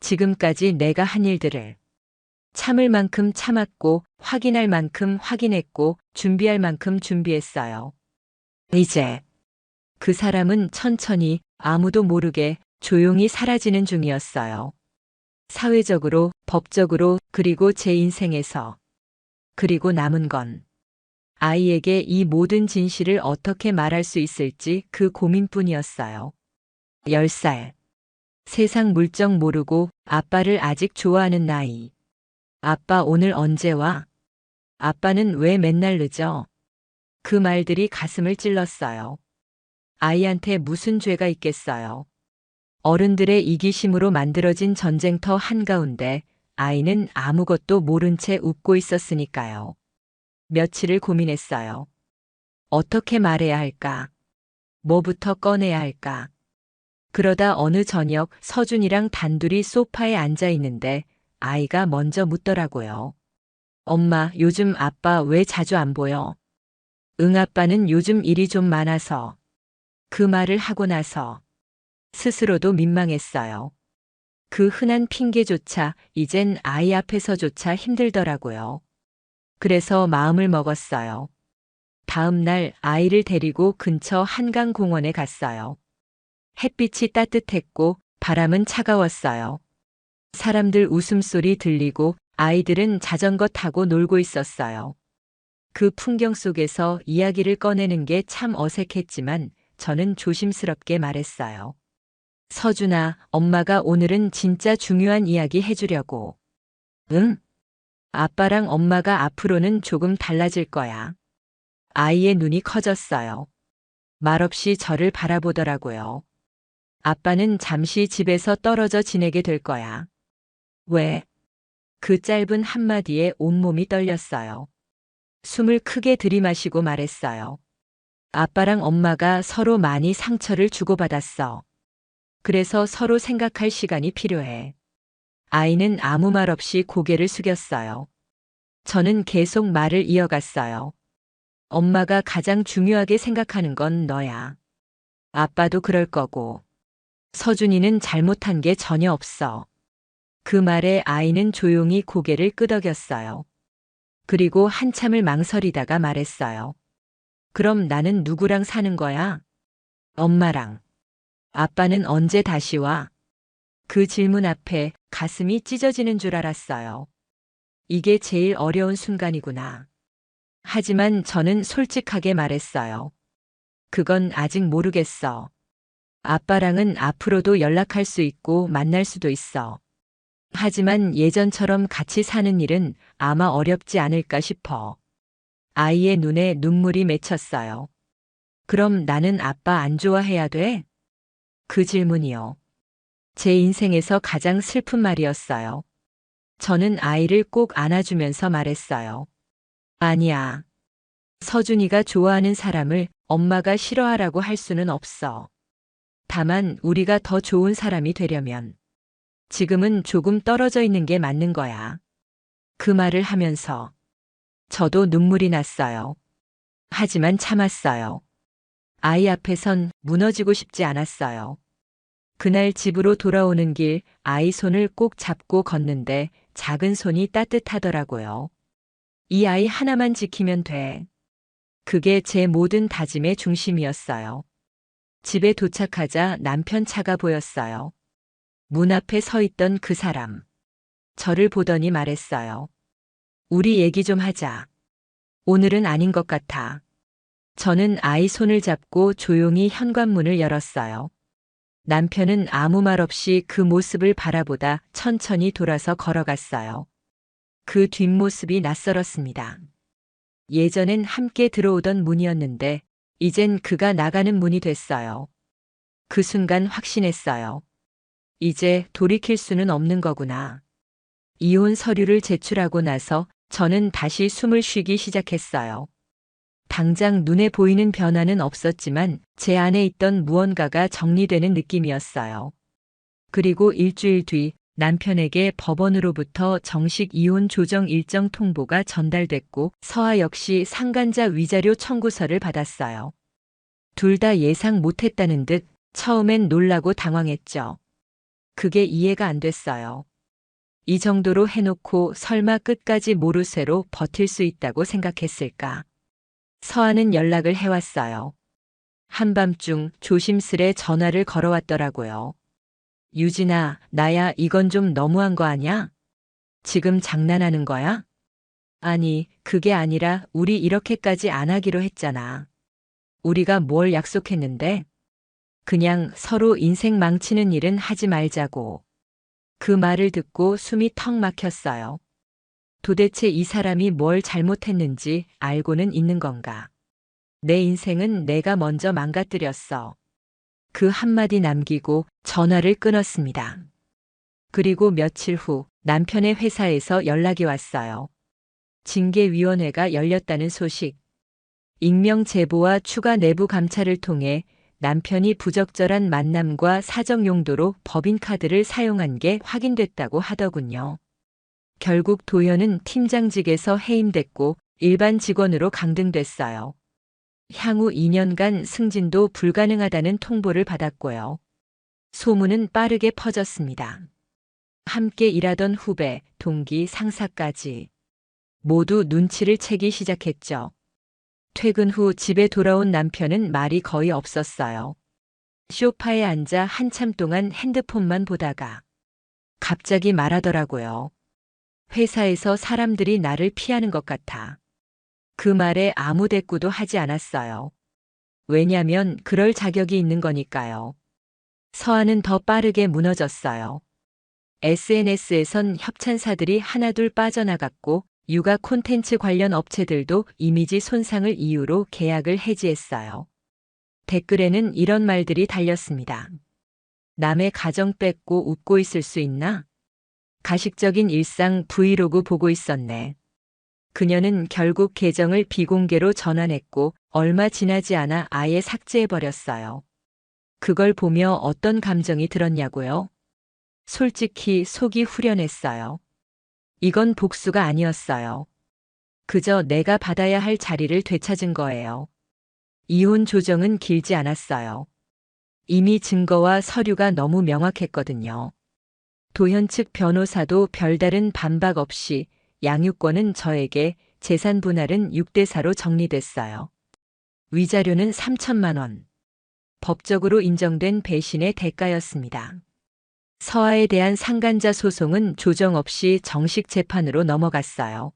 Speaker 1: 지금까지 내가 한 일들을 참을 만큼 참았고 확인할 만큼 확인했고 준비할 만큼 준비했어요. 이제 그 사람은 천천히 아무도 모르게 조용히 사라지는 중이었어요. 사회적으로, 법적으로, 그리고 제 인생에서. 그리고 남은 건 아이에게 이 모든 진실을 어떻게 말할 수 있을지 그 고민뿐이었어요. 10살. 세상 물정 모르고 아빠를 아직 좋아하는 나이. 아빠 오늘 언제 와? 아빠는 왜 맨날 늦어? 그 말들이 가슴을 찔렀어요. 아이한테 무슨 죄가 있겠어요. 어른들의 이기심으로 만들어진 전쟁터 한가운데 아이는 아무것도 모른 채 웃고 있었으니까요. 며칠을 고민했어요. 어떻게 말해야 할까? 뭐부터 꺼내야 할까? 그러다 어느 저녁 서준이랑 단둘이 소파에 앉아 있는데 아이가 먼저 묻더라고요. 엄마, 요즘 아빠 왜 자주 안 보여? 응, 아빠는 요즘 일이 좀 많아서. 그 말을 하고 나서 스스로도 민망했어요. 그 흔한 핑계조차 이젠 아이 앞에서조차 힘들더라고요. 그래서 마음을 먹었어요. 다음 날 아이를 데리고 근처 한강공원에 갔어요. 햇빛이 따뜻했고 바람은 차가웠어요. 사람들 웃음소리 들리고 아이들은 자전거 타고 놀고 있었어요. 그 풍경 속에서 이야기를 꺼내는 게 참 어색했지만 저는 조심스럽게 말했어요. 서준아, 엄마가 오늘은 진짜 중요한 이야기 해주려고. 응? 아빠랑 엄마가 앞으로는 조금 달라질 거야. 아이의 눈이 커졌어요. 말없이 저를 바라보더라고요. 아빠는 잠시 집에서 떨어져 지내게 될 거야. 왜? 그 짧은 한마디에 온몸이 떨렸어요. 숨을 크게 들이마시고 말했어요. 아빠랑 엄마가 서로 많이 상처를 주고받았어. 그래서 서로 생각할 시간이 필요해. 아이는 아무 말 없이 고개를 숙였어요. 저는 계속 말을 이어갔어요. 엄마가 가장 중요하게 생각하는 건 너야. 아빠도 그럴 거고. 서준이는 잘못한 게 전혀 없어. 그 말에 아이는 조용히 고개를 끄덕였어요. 그리고 한참을 망설이다가 말했어요. 그럼 나는 누구랑 사는 거야? 엄마랑. 아빠는 언제 다시 와? 그 질문 앞에 가슴이 찢어지는 줄 알았어요. 이게 제일 어려운 순간이구나. 하지만 저는 솔직하게 말했어요. 그건 아직 모르겠어. 아빠랑은 앞으로도 연락할 수 있고 만날 수도 있어. 하지만 예전처럼 같이 사는 일은 아마 어렵지 않을까 싶어. 아이의 눈에 눈물이 맺혔어요. 그럼 나는 아빠 안 좋아해야 돼? 그 질문이요. 제 인생에서 가장 슬픈 말이었어요. 저는 아이를 꼭 안아주면서 말했어요. 아니야. 서준이가 좋아하는 사람을 엄마가 싫어하라고 할 수는 없어. 다만 우리가 더 좋은 사람이 되려면 지금은 조금 떨어져 있는 게 맞는 거야. 그 말을 하면서 저도 눈물이 났어요. 하지만 참았어요. 아이 앞에선 무너지고 싶지 않았어요. 그날 집으로 돌아오는 길 아이 손을 꼭 잡고 걷는데 작은 손이 따뜻하더라고요. 이 아이 하나만 지키면 돼. 그게 제 모든 다짐의 중심이었어요. 집에 도착하자 남편 차가 보였어요. 문 앞에 서 있던 그 사람. 저를 보더니 말했어요. 우리 얘기 좀 하자. 오늘은 아닌 것 같아. 저는 아이 손을 잡고 조용히 현관문을 열었어요. 남편은 아무 말 없이 그 모습을 바라보다 천천히 돌아서 걸어갔어요. 그 뒷모습이 낯설었습니다. 예전엔 함께 들어오던 문이었는데 이젠 그가 나가는 문이 됐어요. 그 순간 확신했어요. 이제 돌이킬 수는 없는 거구나. 이혼 서류를 제출하고 나서 저는 다시 숨을 쉬기 시작했어요. 당장 눈에 보이는 변화는 없었지만 제 안에 있던 무언가가 정리되는 느낌이었어요. 그리고 일주일 뒤 남편에게 법원으로부터 정식 이혼 조정 일정 통보가 전달됐고 서아 역시 상간자 위자료 청구서를 받았어요. 둘 다 예상 못했다는 듯 처음엔 놀라고 당황했죠. 그게 이해가 안 됐어요. 이 정도로 해놓고 설마 끝까지 모르쇠로 버틸 수 있다고 생각했을까? 서아는 연락을 해왔어요. 한밤중 조심스레 전화를 걸어왔더라고요. 유진아, 나야 이건 좀 너무한 거 아냐? 지금 장난하는 거야? 아니, 그게 아니라 우리 이렇게까지 안 하기로 했잖아. 우리가 뭘 약속했는데? 그냥 서로 인생 망치는 일은 하지 말자고. 그 말을 듣고 숨이 턱 막혔어요. 도대체 이 사람이 뭘 잘못했는지 알고는 있는 건가? 내 인생은 내가 먼저 망가뜨렸어. 그 한마디 남기고 전화를 끊었습니다. 그리고 며칠 후 남편의 회사에서 연락이 왔어요. 징계위원회가 열렸다는 소식. 익명 제보와 추가 내부 감찰을 통해 남편이 부적절한 만남과 사적 용도로 법인카드를 사용한 게 확인됐다고 하더군요. 결국 도현은 팀장직에서 해임됐고 일반 직원으로 강등됐어요. 향후 2년간 승진도 불가능하다는 통보를 받았고요. 소문은 빠르게 퍼졌습니다. 함께 일하던 후배, 동기, 상사까지 모두 눈치를 채기 시작했죠. 퇴근 후 집에 돌아온 남편은 말이 거의 없었어요. 소파에 앉아 한참 동안 핸드폰만 보다가 갑자기 말하더라고요. 회사에서 사람들이 나를 피하는 것 같아. 그 말에 아무 대꾸도 하지 않았어요. 왜냐면 그럴 자격이 있는 거니까요. 서아는 더 빠르게 무너졌어요. SNS에선 협찬사들이 하나둘 빠져나갔고 육아 콘텐츠 관련 업체들도 이미지 손상을 이유로 계약을 해지했어요. 댓글에는 이런 말들이 달렸습니다. 남의 가정 뺏고 웃고 있을 수 있나? 가식적인 일상 브이로그 보고 있었네. 그녀는 결국 계정을 비공개로 전환했고 얼마 지나지 않아 아예 삭제해버렸어요. 그걸 보며 어떤 감정이 들었냐고요? 솔직히 속이 후련했어요. 이건 복수가 아니었어요. 그저 내가 받아야 할 자리를 되찾은 거예요. 이혼 조정은 길지 않았어요. 이미 증거와 서류가 너무 명확했거든요. 도현 측 변호사도 별다른 반박 없이 양육권은 저에게, 재산 분할은 6대4로 정리됐어요. 위자료는 3천만 원. 법적으로 인정된 배신의 대가였습니다. 서아에 대한 상간자 소송은 조정 없이 정식 재판으로 넘어갔어요.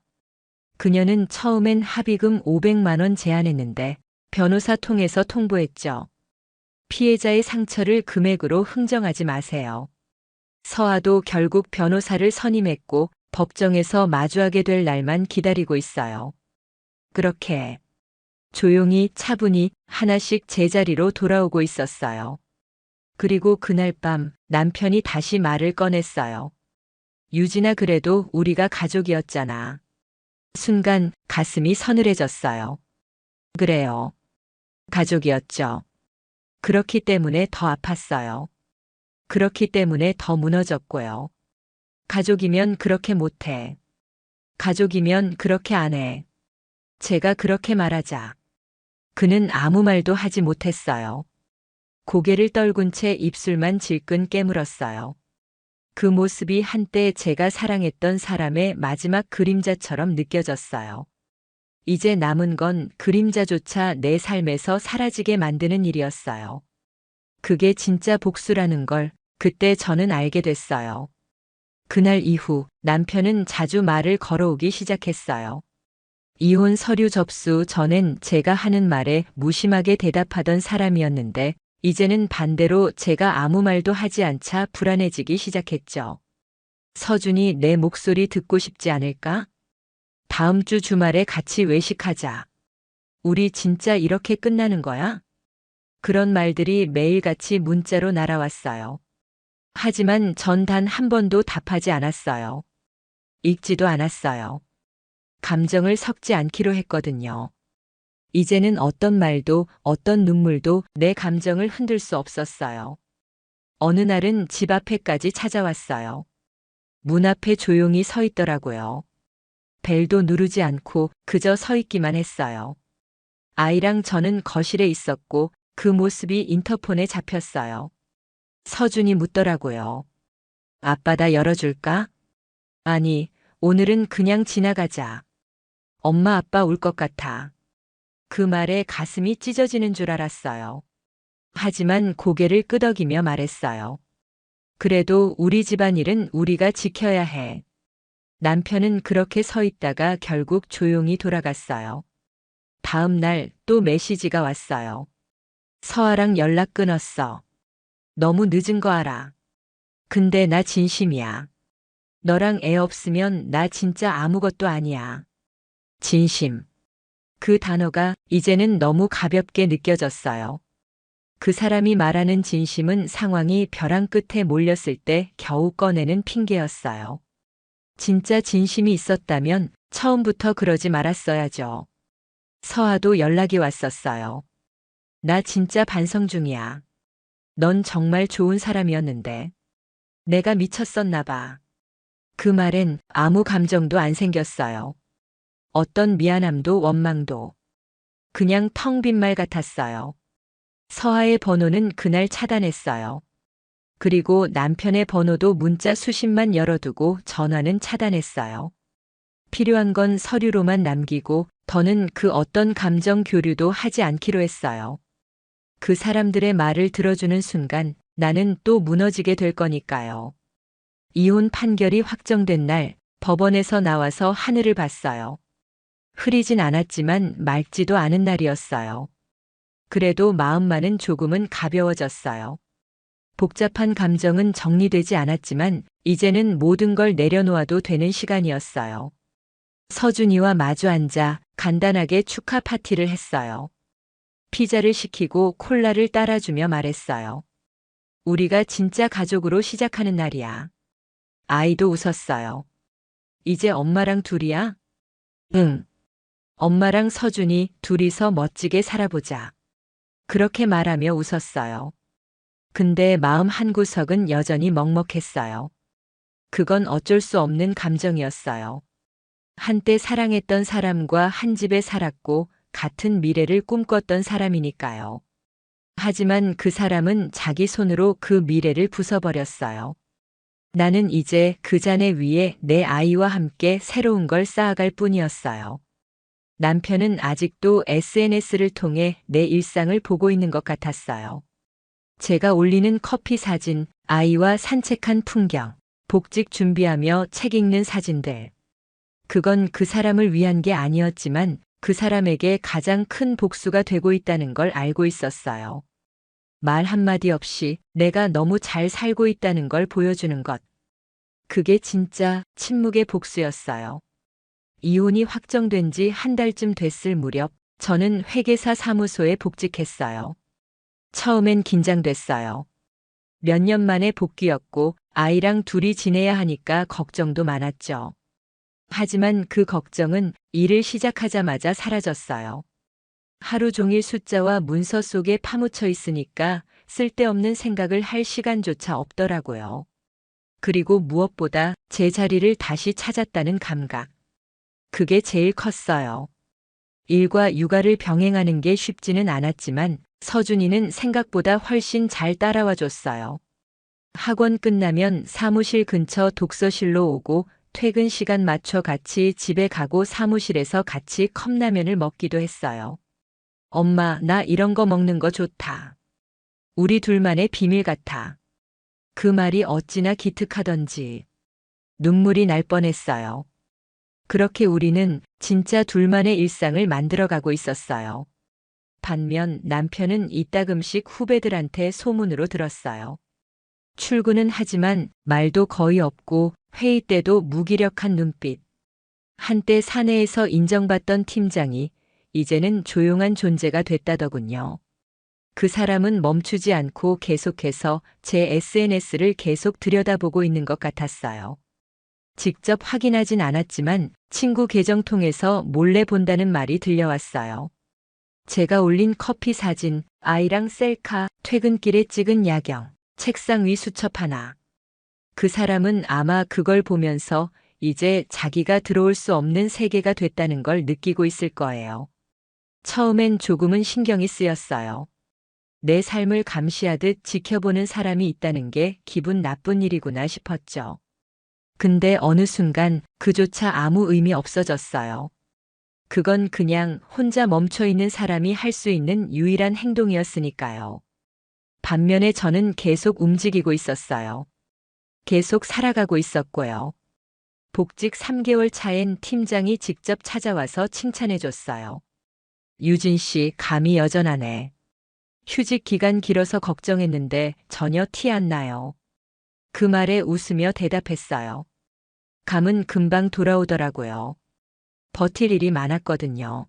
Speaker 1: 그녀는 처음엔 합의금 500만 원 제안했는데 변호사 통해서 통보했죠. 피해자의 상처를 금액으로 흥정하지 마세요. 서아도 결국 변호사를 선임했고 법정에서 마주하게 될 날만 기다리고 있어요. 그렇게 조용히 차분히 하나씩 제자리로 돌아오고 있었어요. 그리고 그날 밤 남편이 다시 말을 꺼냈어요. 유진아, 그래도 우리가 가족이었잖아. 순간 가슴이 서늘해졌어요. 그래요. 가족이었죠. 그렇기 때문에 더 아팠어요. 그렇기 때문에 더 무너졌고요. 가족이면 그렇게 못해. 가족이면 그렇게 안 해. 제가 그렇게 말하자 그는 아무 말도 하지 못했어요. 고개를 떨군 채 입술만 질끈 깨물었어요. 그 모습이 한때 제가 사랑했던 사람의 마지막 그림자처럼 느껴졌어요. 이제 남은 건 그림자조차 내 삶에서 사라지게 만드는 일이었어요. 그게 진짜 복수라는 걸 그때 저는 알게 됐어요. 그날 이후 남편은 자주 말을 걸어오기 시작했어요. 이혼 서류 접수 전엔 제가 하는 말에 무심하게 대답하던 사람이었는데 이제는 반대로 제가 아무 말도 하지 않자 불안해지기 시작했죠. 서준이 내 목소리 듣고 싶지 않을까? 다음 주 주말에 같이 외식하자. 우리 진짜 이렇게 끝나는 거야? 그런 말들이 매일같이 문자로 날아왔어요. 하지만 전 단 한 번도 답하지 않았어요. 읽지도 않았어요. 감정을 섞지 않기로 했거든요. 이제는 어떤 말도 어떤 눈물도 내 감정을 흔들 수 없었어요. 어느 날은 집 앞에까지 찾아왔어요. 문 앞에 조용히 서 있더라고요. 벨도 누르지 않고 그저 서 있기만 했어요. 아이랑 저는 거실에 있었고 그 모습이 인터폰에 잡혔어요. 서준이 묻더라고요. 아빠, 나 열어줄까? 아니, 오늘은 그냥 지나가자. 엄마 아빠 울 것 같아. 그 말에 가슴이 찢어지는 줄 알았어요. 하지만 고개를 끄덕이며 말했어요. 그래도 우리 집안일은 우리가 지켜야 해. 남편은 그렇게 서 있다가 결국 조용히 돌아갔어요. 다음 날 또 메시지가 왔어요. 서아랑 연락 끊었어. 너무 늦은 거 알아. 근데 나 진심이야. 너랑 애 없으면 나 진짜 아무것도 아니야. 진심. 그 단어가 이제는 너무 가볍게 느껴졌어요. 그 사람이 말하는 진심은 상황이 벼랑 끝에 몰렸을 때 겨우 꺼내는 핑계였어요. 진짜 진심이 있었다면 처음부터 그러지 말았어야죠. 서아도 연락이 왔었어요. 나 진짜 반성 중이야. 넌 정말 좋은 사람이었는데. 내가 미쳤었나 봐. 그 말엔 아무 감정도 안 생겼어요. 어떤 미안함도 원망도. 그냥 텅 빈 말 같았어요. 서아의 번호는 그날 차단했어요. 그리고 남편의 번호도 문자 수십만 열어두고 전화는 차단했어요. 필요한 건 서류로만 남기고 더는 그 어떤 감정 교류도 하지 않기로 했어요. 그 사람들의 말을 들어주는 순간 나는 또 무너지게 될 거니까요. 이혼 판결이 확정된 날 법원에서 나와서 하늘을 봤어요. 흐리진 않았지만 맑지도 않은 날이었어요. 그래도 마음만은 조금은 가벼워졌어요. 복잡한 감정은 정리되지 않았지만 이제는 모든 걸 내려놓아도 되는 시간이었어요. 서준이와 마주 앉아 간단하게 축하 파티를 했어요. 피자를 시키고 콜라를 따라주며 말했어요. 우리가 진짜 가족으로 시작하는 날이야. 아이도 웃었어요. 이제 엄마랑 둘이야? 응. 엄마랑 서준이 둘이서 멋지게 살아보자. 그렇게 말하며 웃었어요. 근데 마음 한구석은 여전히 먹먹했어요. 그건 어쩔 수 없는 감정이었어요. 한때 사랑했던 사람과 한 집에 살았고 같은 미래를 꿈꿨던 사람이니까요. 하지만 그 사람은 자기 손으로 그 미래를 부숴버렸어요. 나는 이제 그 잔해 위에 내 아이와 함께 새로운 걸 쌓아갈 뿐이었어요. 남편은 아직도 SNS를 통해 내 일상을 보고 있는 것 같았어요. 제가 올리는 커피 사진, 아이와 산책한 풍경, 복직 준비하며 책 읽는 사진들. 그건 그 사람을 위한 게 아니었지만 그 사람에게 가장 큰 복수가 되고 있다는 걸 알고 있었어요. 말 한마디 없이 내가 너무 잘 살고 있다는 걸 보여주는 것. 그게 진짜 침묵의 복수였어요. 이혼이 확정된 지 한 달쯤 됐을 무렵 저는 회계사 사무소에 복직했어요. 처음엔 긴장됐어요. 몇 년 만에 복귀였고 아이랑 둘이 지내야 하니까 걱정도 많았죠. 하지만 그 걱정은 일을 시작하자마자 사라졌어요. 하루 종일 숫자와 문서 속에 파묻혀 있으니까 쓸데없는 생각을 할 시간조차 없더라고요. 그리고 무엇보다 제 자리를 다시 찾았다는 감각. 그게 제일 컸어요. 일과 육아를 병행하는 게 쉽지는 않았지만 서준이는 생각보다 훨씬 잘 따라와 줬어요. 학원 끝나면 사무실 근처 독서실로 오고 퇴근 시간 맞춰 같이 집에 가고 사무실에서 같이 컵라면을 먹기도 했어요. 엄마, 나 이런 거 먹는 거 좋다. 우리 둘만의 비밀 같아. 그 말이 어찌나 기특하던지 눈물이 날 뻔했어요. 그렇게 우리는 진짜 둘만의 일상을 만들어가고 있었어요. 반면 남편은 이따금씩 후배들한테 소문으로 들었어요. 출근은 하지만 말도 거의 없고 회의 때도 무기력한 눈빛. 한때 사내에서 인정받던 팀장이 이제는 조용한 존재가 됐다더군요. 그 사람은 멈추지 않고 계속해서 제 SNS를 계속 들여다보고 있는 것 같았어요. 직접 확인하진 않았지만 친구 계정 통해서 몰래 본다는 말이 들려왔어요. 제가 올린 커피 사진, 아이랑 셀카, 퇴근길에 찍은 야경, 책상 위 수첩 하나. 그 사람은 아마 그걸 보면서 이제 자기가 들어올 수 없는 세계가 됐다는 걸 느끼고 있을 거예요. 처음엔 조금은 신경이 쓰였어요. 내 삶을 감시하듯 지켜보는 사람이 있다는 게 기분 나쁜 일이구나 싶었죠. 근데 어느 순간 그조차 아무 의미 없어졌어요. 그건 그냥 혼자 멈춰 있는 사람이 할 수 있는 유일한 행동이었으니까요. 반면에 저는 계속 움직이고 있었어요. 계속 살아가고 있었고요. 복직 3개월 차엔 팀장이 직접 찾아와서 칭찬해줬어요. 유진 씨, 감이 여전하네. 휴직 기간 길어서 걱정했는데 전혀 티 안 나요. 그 말에 웃으며 대답했어요. 감은 금방 돌아오더라고요. 버틸 일이 많았거든요.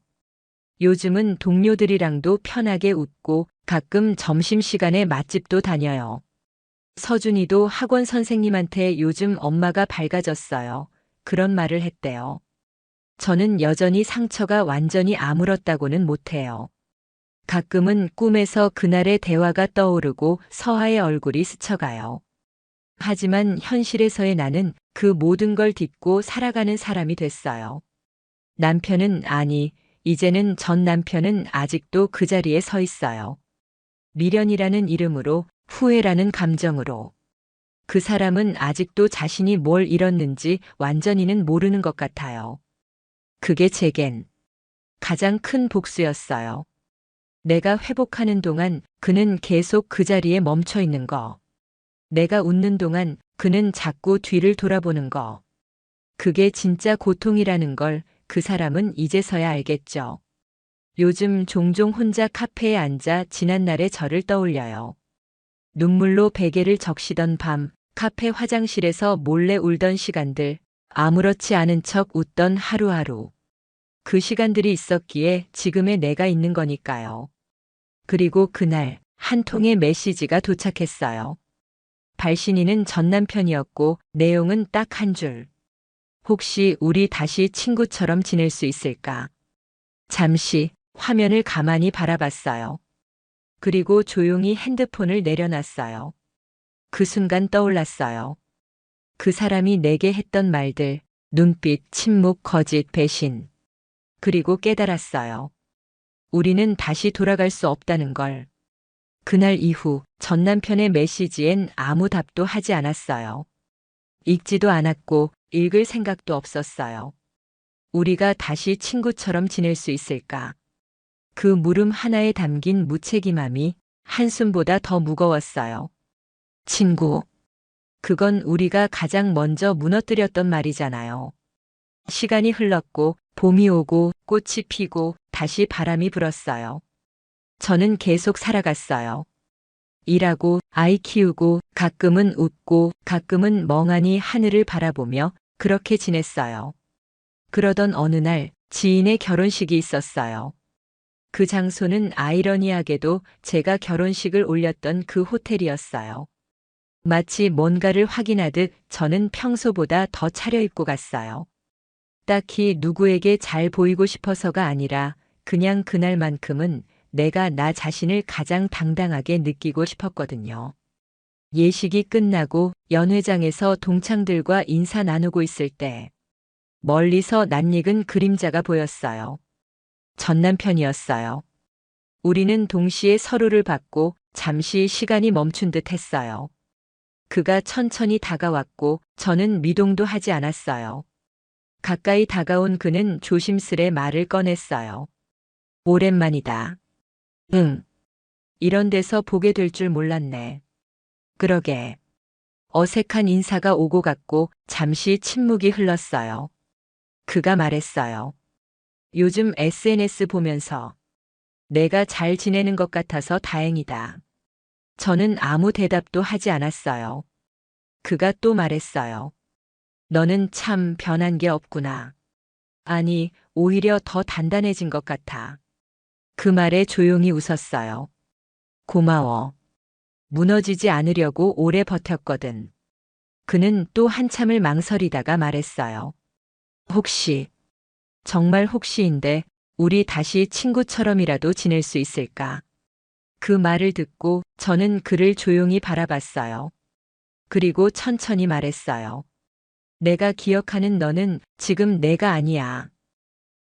Speaker 1: 요즘은 동료들이랑도 편하게 웃고 가끔 점심시간에 맛집도 다녀요. 서준이도 학원 선생님한테 요즘 엄마가 밝아졌어요. 그런 말을 했대요. 저는 여전히 상처가 완전히 아물었다고는 못해요. 가끔은 꿈에서 그날의 대화가 떠오르고 서하의 얼굴이 스쳐가요. 하지만 현실에서의 나는 그 모든 걸 딛고 살아가는 사람이 됐어요. 남편은 아니, 이제는 전 남편은 아직도 그 자리에 서 있어요. 미련이라는 이름으로, 후회라는 감정으로. 그 사람은 아직도 자신이 뭘 잃었는지 완전히는 모르는 것 같아요. 그게 제겐 가장 큰 복수였어요. 내가 회복하는 동안 그는 계속 그 자리에 멈춰 있는 거. 내가 웃는 동안 그는 자꾸 뒤를 돌아보는 거. 그게 진짜 고통이라는 걸 그 사람은 이제서야 알겠죠. 요즘 종종 혼자 카페에 앉아 지난날의 저를 떠올려요. 눈물로 베개를 적시던 밤, 카페 화장실에서 몰래 울던 시간들, 아무렇지 않은 척 웃던 하루하루. 그 시간들이 있었기에 지금의 내가 있는 거니까요. 그리고 그날 한 통의 메시지가 도착했어요. 발신인은 전 남편이었고 내용은 딱 한 줄. 혹시 우리 다시 친구처럼 지낼 수 있을까? 잠시 화면을 가만히 바라봤어요. 그리고 조용히 핸드폰을 내려놨어요. 그 순간 떠올랐어요. 그 사람이 내게 했던 말들, 눈빛, 침묵, 거짓, 배신. 그리고 깨달았어요. 우리는 다시 돌아갈 수 없다는 걸. 그날 이후 전 남편의 메시지엔 아무 답도 하지 않았어요. 읽지도 않았고 읽을 생각도 없었어요. 우리가 다시 친구처럼 지낼 수 있을까? 그 물음 하나에 담긴 무책임함이 한숨보다 더 무거웠어요. 친구. 그건 우리가 가장 먼저 무너뜨렸던 말이잖아요. 시간이 흘렀고 봄이 오고 꽃이 피고 다시 바람이 불었어요. 저는 계속 살아갔어요. 일하고 아이 키우고 가끔은 웃고 가끔은 멍하니 하늘을 바라보며 그렇게 지냈어요. 그러던 어느 날 지인의 결혼식이 있었어요. 그 장소는 아이러니하게도 제가 결혼식을 올렸던 그 호텔이었어요. 마치 뭔가를 확인하듯 저는 평소보다 더 차려입고 갔어요. 딱히 누구에게 잘 보이고 싶어서가 아니라 그냥 그날만큼은 내가 나 자신을 가장 당당하게 느끼고 싶었거든요. 예식이 끝나고 연회장에서 동창들과 인사 나누고 있을 때 멀리서 낯익은 그림자가 보였어요. 전 남편이었어요. 우리는 동시에 서로를 봤고 잠시 시간이 멈춘 듯 했어요. 그가 천천히 다가왔고 저는 미동도 하지 않았어요. 가까이 다가온 그는 조심스레 말을 꺼냈어요. 오랜만이다. 응. 이런 데서 보게 될 줄 몰랐네. 그러게. 어색한 인사가 오고 갔고 잠시 침묵이 흘렀어요. 그가 말했어요. 요즘 SNS 보면서 내가 잘 지내는 것 같아서 다행이다. 저는 아무 대답도 하지 않았어요. 그가 또 말했어요. 너는 참 변한 게 없구나. 아니, 오히려 더 단단해진 것 같아. 그 말에 조용히 웃었어요. 고마워. 무너지지 않으려고 오래 버텼거든. 그는 또 한참을 망설이다가 말했어요. 혹시, 정말 혹시인데 우리 다시 친구처럼이라도 지낼 수 있을까? 그 말을 듣고 저는 그를 조용히 바라봤어요. 그리고 천천히 말했어요. 내가 기억하는 너는 지금 내가 아니야.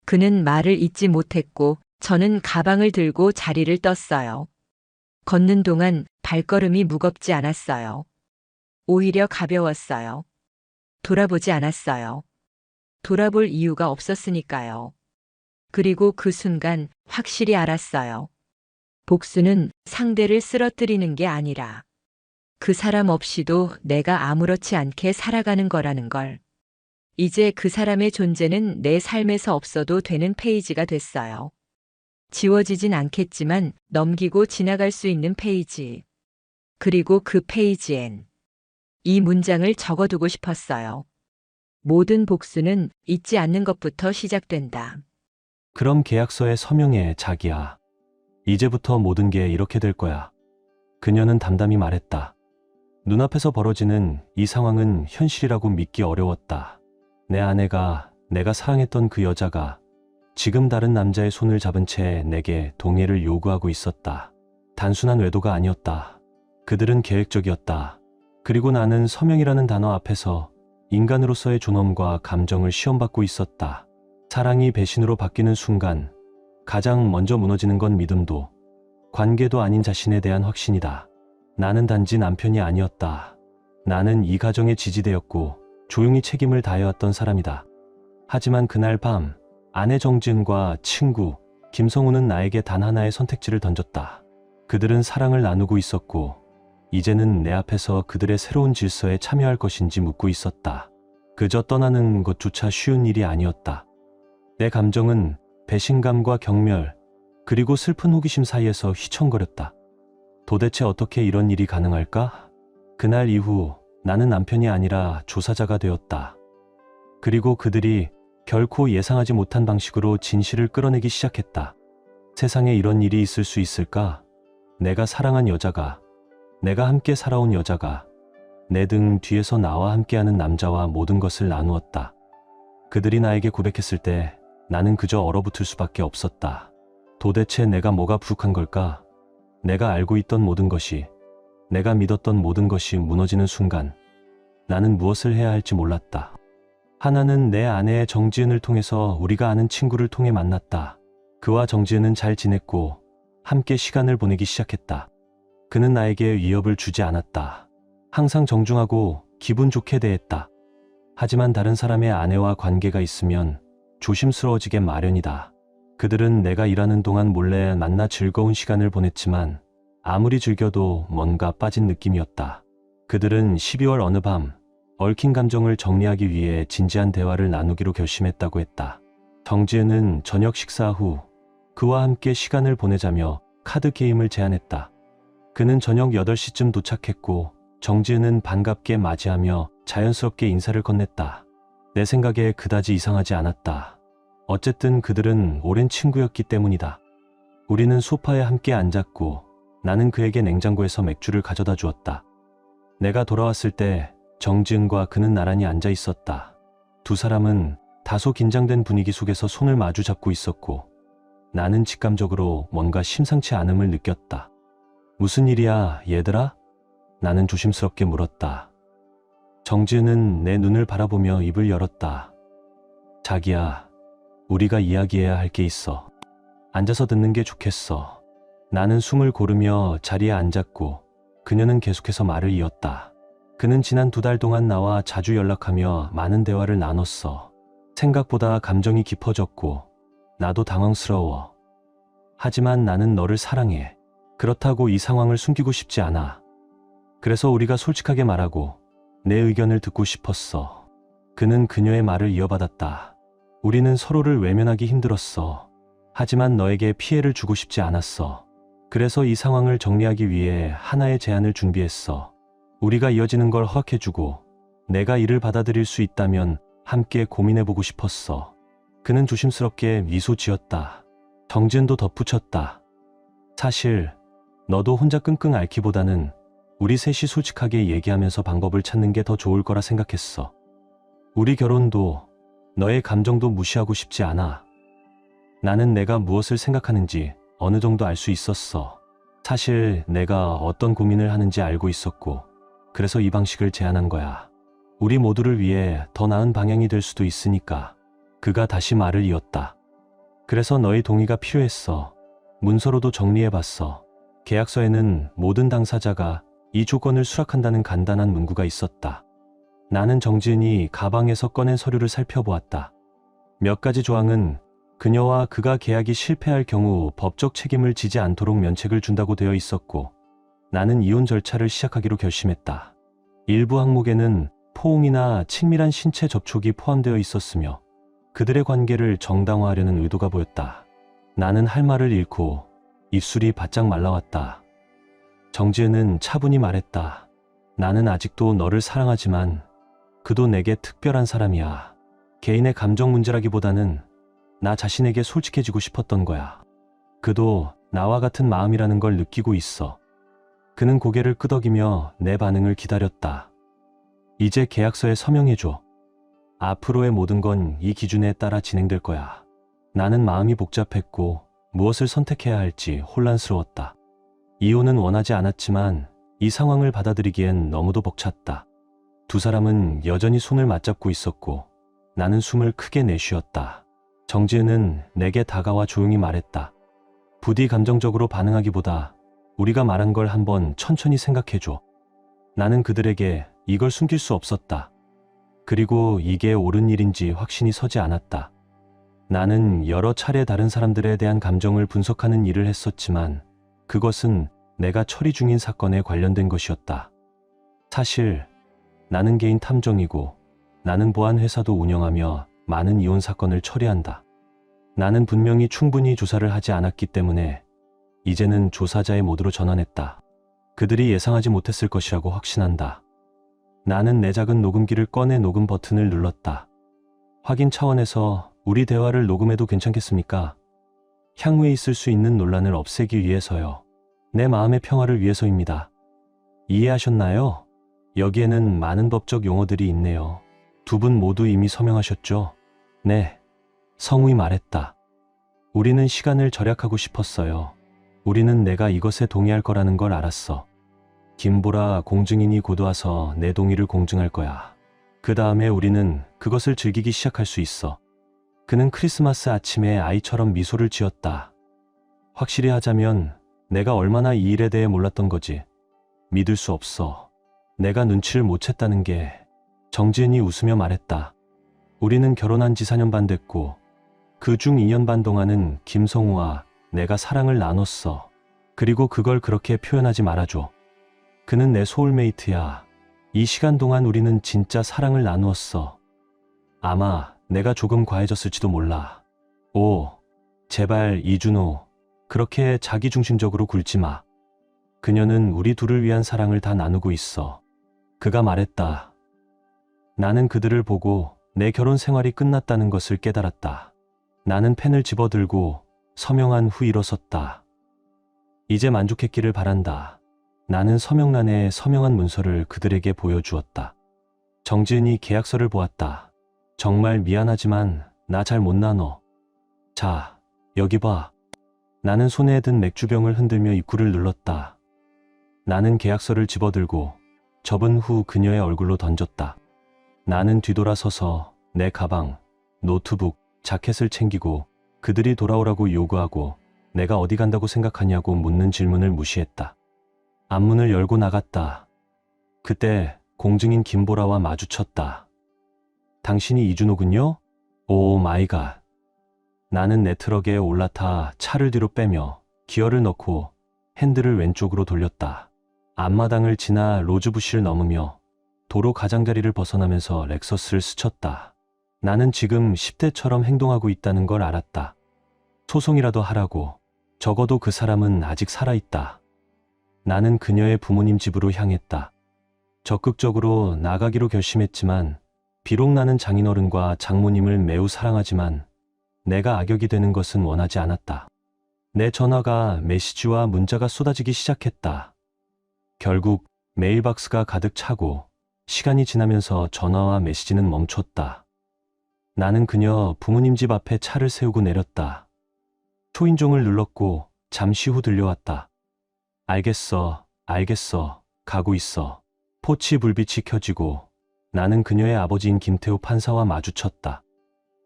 Speaker 1: 그는 말을 잇지 못했고 저는 가방을 들고 자리를 떴어요. 걷는 동안 발걸음이 무겁지 않았어요. 오히려 가벼웠어요. 돌아보지 않았어요. 돌아볼 이유가 없었으니까요. 그리고 그 순간 확실히 알았어요. 복수는 상대를 쓰러뜨리는 게 아니라 그 사람 없이도 내가 아무렇지 않게 살아가는 거라는 걸. 이제 그 사람의 존재는 내 삶에서 없어도 되는 페이지가 됐어요. 지워지진 않겠지만 넘기고 지나갈 수 있는 페이지. 그리고 그 페이지엔 이 문장을 적어두고 싶었어요. 모든 복수는 잊지 않는 것부터 시작된다.
Speaker 2: 그럼 계약서에 서명해, 자기야. 이제부터 모든 게 이렇게 될 거야. 그녀는 담담히 말했다. 눈앞에서 벌어지는 이 상황은 현실이라고 믿기 어려웠다. 내 아내가, 내가 사랑했던 그 여자가 지금 다른 남자의 손을 잡은 채 내게 동의를 요구하고 있었다. 단순한 외도가 아니었다. 그들은 계획적이었다. 그리고 나는 서명이라는 단어 앞에서 인간으로서의 존엄과 감정을 시험받고 있었다. 사랑이 배신으로 바뀌는 순간 가장 먼저 무너지는 건 믿음도, 관계도 아닌 자신에 대한 확신이다. 나는 단지 남편이 아니었다. 나는 이 가정의 지지대였고 조용히 책임을 다해왔던 사람이다. 하지만 그날 밤 아내 정지은과 친구 김성우는 나에게 단 하나의 선택지를 던졌다. 그들은 사랑을 나누고 있었고 이제는 내 앞에서 그들의 새로운 질서에 참여할 것인지 묻고 있었다. 그저 떠나는 것조차 쉬운 일이 아니었다. 내 감정은 배신감과 경멸, 그리고 슬픈 호기심 사이에서 휘청거렸다. 도대체 어떻게 이런 일이 가능할까? 그날 이후 나는 남편이 아니라 조사자가 되었다. 그리고 그들이 결코 예상하지 못한 방식으로 진실을 끌어내기 시작했다. 세상에 이런 일이 있을 수 있을까? 내가 사랑한 여자가, 내가 함께 살아온 여자가 내 등 뒤에서 나와 함께하는 남자와 모든 것을 나누었다. 그들이 나에게 고백했을 때 나는 그저 얼어붙을 수밖에 없었다. 도대체 내가 뭐가 부족한 걸까? 내가 알고 있던 모든 것이, 내가 믿었던 모든 것이 무너지는 순간 나는 무엇을 해야 할지 몰랐다. 하나는 내 아내의 정지은을 통해서 우리가 아는 친구를 통해 만났다. 그와 정지은은 잘 지냈고 함께 시간을 보내기 시작했다. 그는 나에게 위협을 주지 않았다. 항상 정중하고 기분 좋게 대했다. 하지만 다른 사람의 아내와 관계가 있으면 조심스러워지게 마련이다. 그들은 내가 일하는 동안 몰래 만나 즐거운 시간을 보냈지만 아무리 즐겨도 뭔가 빠진 느낌이었다. 그들은 12월 어느 밤 얽힌 감정을 정리하기 위해 진지한 대화를 나누기로 결심했다고 했다. 정지은은 저녁 식사 후 그와 함께 시간을 보내자며 카드 게임을 제안했다. 그는 저녁 8시쯤 도착했고 정지은은 반갑게 맞이하며 자연스럽게 인사를 건넸다. 내 생각에 그다지 이상하지 않았다. 어쨌든 그들은 오랜 친구였기 때문이다. 우리는 소파에 함께 앉았고 나는 그에게 냉장고에서 맥주를 가져다 주었다. 내가 돌아왔을 때 정지은과 그는 나란히 앉아 있었다. 두 사람은 다소 긴장된 분위기 속에서 손을 마주 잡고 있었고 나는 직감적으로 뭔가 심상치 않음을 느꼈다. 무슨 일이야, 얘들아? 나는 조심스럽게 물었다. 정지은은 내 눈을 바라보며 입을 열었다. 자기야, 우리가 이야기해야 할 게 있어. 앉아서 듣는 게 좋겠어. 나는 숨을 고르며 자리에 앉았고 그녀는 계속해서 말을 이었다. 그는 지난 2달 동안 나와 자주 연락하며 많은 대화를 나눴어. 생각보다 감정이 깊어졌고 나도 당황스러워. 하지만 나는 너를 사랑해. 그렇다고 이 상황을 숨기고 싶지 않아. 그래서 우리가 솔직하게 말하고 내 의견을 듣고 싶었어. 그는 그녀의 말을 이어받았다. 우리는 서로를 외면하기 힘들었어. 하지만 너에게 피해를 주고 싶지 않았어. 그래서 이 상황을 정리하기 위해 하나의 제안을 준비했어. 우리가 이어지는 걸 허락해주고 내가 이를 받아들일 수 있다면 함께 고민해보고 싶었어. 그는 조심스럽게 미소 지었다. 정지은도 덧붙였다. 사실 너도 혼자 끙끙 앓기보다는 우리 셋이 솔직하게 얘기하면서 방법을 찾는 게 더 좋을 거라 생각했어. 우리 결혼도 너의 감정도 무시하고 싶지 않아. 나는 내가 무엇을 생각하는지 어느 정도 알 수 있었어. 사실 내가 어떤 고민을 하는지 알고 있었고 그래서 이 방식을 제안한 거야. 우리 모두를 위해 더 나은 방향이 될 수도 있으니까. 그가 다시 말을 이었다. 그래서 너의 동의가 필요했어. 문서로도 정리해봤어. 계약서에는 모든 당사자가 이 조건을 수락한다는 간단한 문구가 있었다. 나는 정지은이 가방에서 꺼낸 서류를 살펴보았다. 몇 가지 조항은 그녀와 그가 계약이 실패할 경우 법적 책임을 지지 않도록 면책을 준다고 되어 있었고 나는 이혼 절차를 시작하기로 결심했다. 일부 항목에는 포옹이나 친밀한 신체 접촉이 포함되어 있었으며 그들의 관계를 정당화하려는 의도가 보였다. 나는 할 말을 잃고 입술이 바짝 말라왔다. 정지은은 차분히 말했다. 나는 아직도 너를 사랑하지만 그도 내게 특별한 사람이야. 개인의 감정 문제라기보다는 나 자신에게 솔직해지고 싶었던 거야. 그도 나와 같은 마음이라는 걸 느끼고 있어. 그는 고개를 끄덕이며 내 반응을 기다렸다. 이제 계약서에 서명해줘. 앞으로의 모든 건 이 기준에 따라 진행될 거야. 나는 마음이 복잡했고 무엇을 선택해야 할지 혼란스러웠다. 이혼은 원하지 않았지만 이 상황을 받아들이기엔 너무도 벅찼다. 두 사람은 여전히 손을 맞잡고 있었고 나는 숨을 크게 내쉬었다. 정지은은 내게 다가와 조용히 말했다. 부디 감정적으로 반응하기보다 우리가 말한 걸 한번 천천히 생각해줘. 나는 그들에게 이걸 숨길 수 없었다. 그리고 이게 옳은 일인지 확신이 서지 않았다. 나는 여러 차례 다른 사람들에 대한 감정을 분석하는 일을 했었지만 그것은 내가 처리 중인 사건에 관련된 것이었다. 사실 나는 개인 탐정이고 나는 보안 회사도 운영하며 많은 이혼 사건을 처리한다. 나는 분명히 충분히 조사를 하지 않았기 때문에 이제는 조사자의 모드로 전환했다. 그들이 예상하지 못했을 것이라고 확신한다. 나는 내 작은 녹음기를 꺼내 녹음 버튼을 눌렀다. 확인 차원에서 우리 대화를 녹음해도 괜찮겠습니까? 향후에 있을 수 있는 논란을 없애기 위해서요. 내 마음의 평화를 위해서입니다. 이해하셨나요? 여기에는 많은 법적 용어들이 있네요. 두 분 모두 이미 서명하셨죠? 네. 성우이 말했다. 우리는 시간을 절약하고 싶었어요. 우리는 내가 이것에 동의할 거라는 걸 알았어. 김보라 공증인이 곧 와서 내 동의를 공증할 거야. 그 다음에 우리는 그것을 즐기기 시작할 수 있어. 그는 크리스마스 아침에 아이처럼 미소를 지었다. 확실히 하자면 내가 얼마나 이 일에 대해 몰랐던 거지. 믿을 수 없어. 내가 눈치를 못 챘다는 게. 정지은이 웃으며 말했다. 우리는 결혼한 지 4년 반 됐고 그중 2년 반 동안은 김성우와 내가 사랑을 나눴어. 그리고 그걸 그렇게 표현하지 말아줘. 그는 내 소울메이트야. 이 시간 동안 우리는 진짜 사랑을 나누었어. 아마 내가 조금 과해졌을지도 몰라. 오, 제발 이준호, 그렇게 자기중심적으로 굴지 마. 그녀는 우리 둘을 위한 사랑을 다 나누고 있어. 그가 말했다. 나는 그들을 보고 내 결혼 생활이 끝났다는 것을 깨달았다. 나는 펜을 집어들고 서명한 후 일어섰다. 이제 만족했기를 바란다. 나는 서명란에 서명한 문서를 그들에게 보여주었다. 정지은이 계약서를 보았다. 정말 미안하지만 나 잘 못 나눠. 자, 여기 봐. 나는 손에 든 맥주병을 흔들며 입구를 눌렀다. 나는 계약서를 집어들고 접은 후 그녀의 얼굴로 던졌다. 나는 뒤돌아서서 내 가방, 노트북, 자켓을 챙기고 그들이 돌아오라고 요구하고 내가 어디 간다고 생각하냐고 묻는 질문을 무시했다. 앞문을 열고 나갔다. 그때 공증인 김보라와 마주쳤다. 당신이 이준호군요? 오 마이 갓. 나는 내 트럭에 올라타 차를 뒤로 빼며 기어를 넣고 핸들을 왼쪽으로 돌렸다. 앞마당을 지나 로즈부시를 넘으며 도로 가장자리를 벗어나면서 렉서스를 스쳤다. 나는 지금 10대처럼 행동하고 있다는 걸 알았다. 소송이라도 하라고. 적어도 그 사람은 아직 살아있다. 나는 그녀의 부모님 집으로 향했다. 적극적으로 나가기로 결심했지만 비록 나는 장인어른과 장모님을 매우 사랑하지만 내가 악역이 되는 것은 원하지 않았다. 내 전화가 메시지와 문자가 쏟아지기 시작했다. 결국 메일박스가 가득 차고 시간이 지나면서 전화와 메시지는 멈췄다. 나는 그녀 부모님 집 앞에 차를 세우고 내렸다. 초인종을 눌렀고 잠시 후 들려왔다. 알겠어, 가고 있어. 포치 불빛이 켜지고 나는 그녀의 아버지인 김태우 판사와 마주쳤다.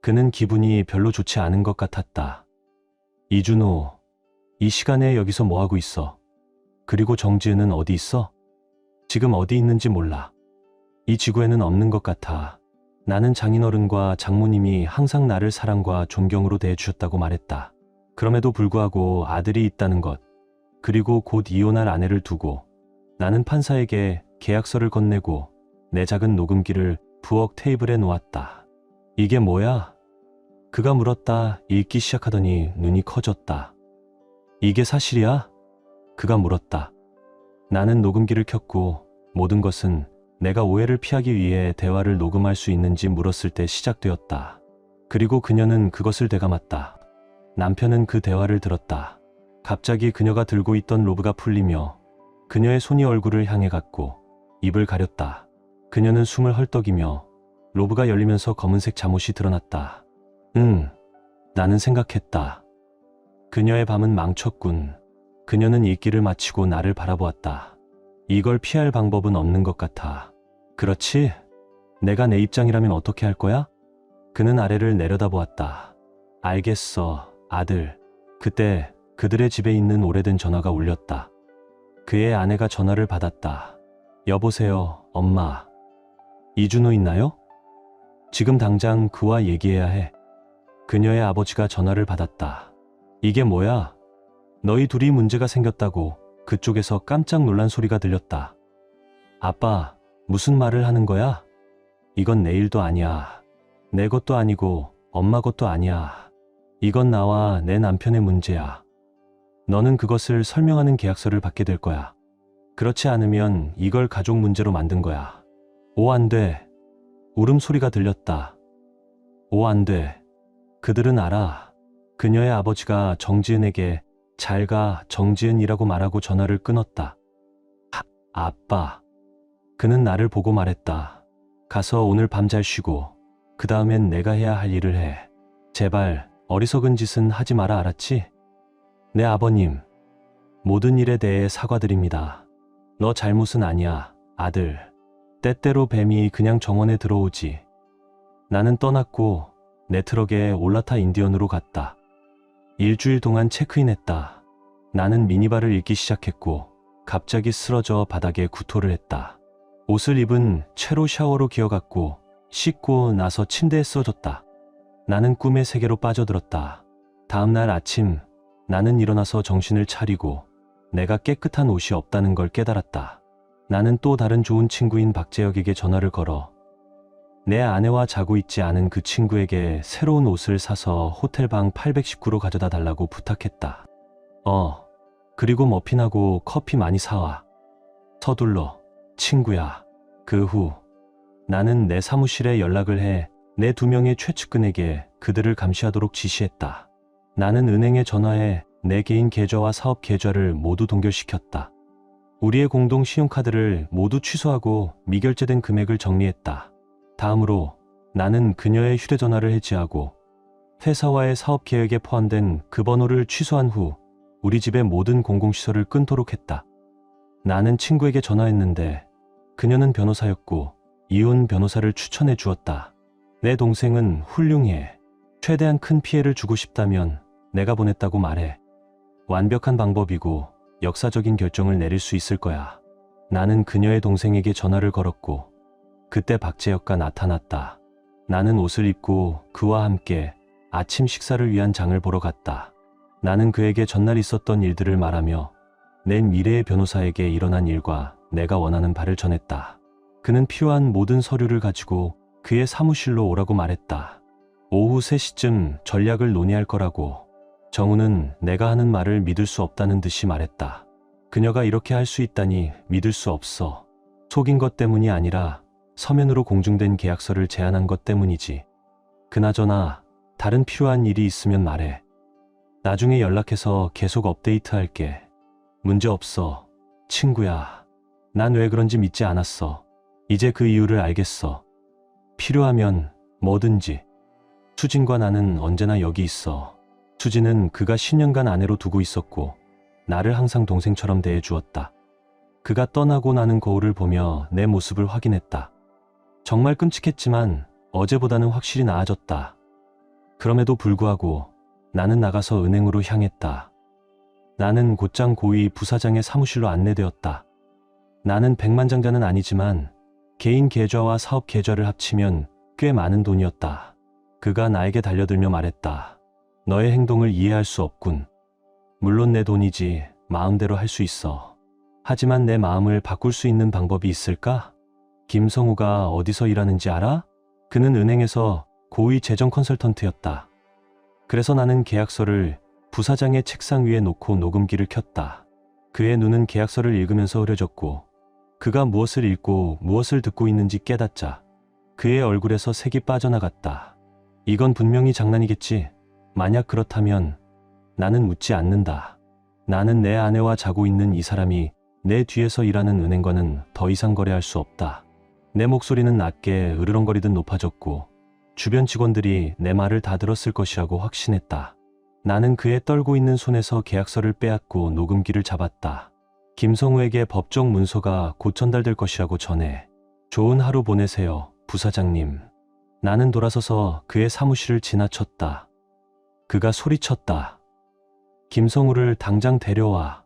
Speaker 2: 그는 기분이 별로 좋지 않은 것 같았다. 이준호, 이 시간에 여기서 뭐하고 있어? 그리고 정지은은 어디 있어? 지금 어디 있는지 몰라. 이 지구에는 없는 것 같아. 나는 장인어른과 장모님이 항상 나를 사랑과 존경으로 대해주셨다고 말했다. 그럼에도 불구하고 아들이 있다는 것, 그리고 곧 이혼할 아내를 두고 나는 판사에게 계약서를 건네고 내 작은 녹음기를 부엌 테이블에 놓았다. 이게 뭐야? 그가 물었다. 읽기 시작하더니 눈이 커졌다. 이게 사실이야? 그가 물었다. 나는 녹음기를 켰고 모든 것은 내가 오해를 피하기 위해 대화를 녹음할 수 있는지 물었을 때 시작되었다. 그리고 그녀는 그것을 되감았다. 남편은 그 대화를 들었다. 갑자기 그녀가 들고 있던 로브가 풀리며 그녀의 손이 얼굴을 향해 갔고 입을 가렸다. 그녀는 숨을 헐떡이며 로브가 열리면서 검은색 잠옷이 드러났다. 나는 생각했다. 그녀의 밤은 망쳤군. 그녀는 읽기를 마치고 나를 바라보았다. 이걸 피할 방법은 없는 것 같아. 그렇지? 내가 내 입장이라면 어떻게 할 거야? 그는 아래를 내려다보았다. 알겠어, 아들. 그때 그들의 집에 있는 오래된 전화가 울렸다. 그의 아내가 전화를 받았다. 여보세요, 엄마. 이준호 있나요? 지금 당장 그와 얘기해야 해. 그녀의 아버지가 전화를 받았다. 이게 뭐야? 너희 둘이 문제가 생겼다고. 그쪽에서 깜짝 놀란 소리가 들렸다. 아빠, 무슨 말을 하는 거야? 이건 내 일도 아니야. 내 것도 아니고 엄마 것도 아니야. 이건 나와 내 남편의 문제야. 너는 그것을 설명하는 계약서를 받게 될 거야. 그렇지 않으면 이걸 가족 문제로 만든 거야. 오, 안 돼. 울음소리가 들렸다. 오, 안 돼. 그들은 알아. 그녀의 아버지가 정지은에게 잘 가, 정지은이라고 말하고 전화를 끊었다. 아빠. 그는 나를 보고 말했다. 가서 오늘 밤 잘 쉬고 그 다음엔 내가 해야 할 일을 해. 제발 어리석은 짓은 하지 마라, 알았지? 네, 아버님. 모든 일에 대해 사과드립니다. 너 잘못은 아니야, 아들. 때때로 뱀이 그냥 정원에 들어오지. 나는 떠났고 내 트럭에 올라타 인디언으로 갔다. 일주일 동안 체크인했다. 나는 미니바를 읽기 시작했고 갑자기 쓰러져 바닥에 구토를 했다. 옷을 입은 채로 샤워로 기어갔고 씻고 나서 침대에 쓰러졌다. 나는 꿈의 세계로 빠져들었다. 다음 날 아침 나는 일어나서 정신을 차리고 내가 깨끗한 옷이 없다는 걸 깨달았다. 나는 또 다른 좋은 친구인 박재혁에게 전화를 걸어 내 아내와 자고 있지 않은 그 친구에게 새로운 옷을 사서 호텔방 819로 가져다 달라고 부탁했다. 그리고 머핀하고 커피 많이 사와. 서둘러, 친구야. 그 후 나는 내 사무실에 연락을 해 내 2명의 최측근에게 그들을 감시하도록 지시했다. 나는 은행에 전화해 내 개인 계좌와 사업 계좌를 모두 동결시켰다. 우리의 공동 신용카드를 모두 취소하고 미결제된 금액을 정리했다. 다음으로 나는 그녀의 휴대전화를 해지하고 회사와의 사업 계획에 포함된 그 번호를 취소한 후 우리 집의 모든 공공시설을 끊도록 했다. 나는 친구에게 전화했는데 그녀는 변호사였고 이혼 변호사를 추천해 주었다. 내 동생은 훌륭해. 최대한 큰 피해를 주고 싶다면 내가 보냈다고 말해. 완벽한 방법이고 역사적인 결정을 내릴 수 있을 거야. 나는 그녀의 동생에게 전화를 걸었고 그때 박재혁가 나타났다. 나는 옷을 입고 그와 함께 아침 식사를 위한 장을 보러 갔다. 나는 그에게 전날 있었던 일들을 말하며 내 미래의 변호사에게 일어난 일과 내가 원하는 바를 전했다. 그는 필요한 모든 서류를 가지고 그의 사무실로 오라고 말했다. 오후 3시쯤 전략을 논의할 거라고. 정우는 내가 하는 말을 믿을 수 없다는 듯이 말했다. 그녀가 이렇게 할 수 있다니 믿을 수 없어. 속인 것 때문이 아니라 서면으로 공증된 계약서를 제안한 것 때문이지. 그나저나 다른 필요한 일이 있으면 말해. 나중에 연락해서 계속 업데이트할게. 문제 없어. 친구야. 난 왜 그런지 믿지 않았어. 이제 그 이유를 알겠어. 필요하면 뭐든지. 수진과 나는 언제나 여기 있어. 수진은 그가 10년간 아내로 두고 있었고 나를 항상 동생처럼 대해주었다. 그가 떠나고 나는 거울을 보며 내 모습을 확인했다. 정말 끔찍했지만 어제보다는 확실히 나아졌다. 그럼에도 불구하고 나는 나가서 은행으로 향했다. 나는 곧장 고위 부사장의 사무실로 안내되었다. 나는 백만장자는 아니지만 개인 계좌와 사업 계좌를 합치면 꽤 많은 돈이었다. 그가 나에게 달려들며 말했다. 너의 행동을 이해할 수 없군. 물론 내 돈이지 마음대로 할 수 있어. 하지만 내 마음을 바꿀 수 있는 방법이 있을까? 김성우가 어디서 일하는지 알아? 그는 은행에서 고위 재정 컨설턴트였다. 그래서 나는 계약서를 부사장의 책상 위에 놓고 녹음기를 켰다. 그의 눈은 계약서를 읽으면서 흐려졌고 그가 무엇을 읽고 무엇을 듣고 있는지 깨닫자 그의 얼굴에서 색이 빠져나갔다. 이건 분명히 장난이겠지. 만약 그렇다면 나는 묻지 않는다. 나는 내 아내와 자고 있는 이 사람이 내 뒤에서 일하는 은행과는 더 이상 거래할 수 없다. 내 목소리는 낮게 으르렁거리듯 높아졌고 주변 직원들이 내 말을 다 들었을 것이라고 확신했다. 나는 그의 떨고 있는 손에서 계약서를 빼앗고 녹음기를 잡았다. 김성우에게 법정 문서가 곧 전달될 것이라고 전해. 좋은 하루 보내세요, 부사장님. 나는 돌아서서 그의 사무실을 지나쳤다. 그가 소리쳤다. 김성우를 당장 데려와.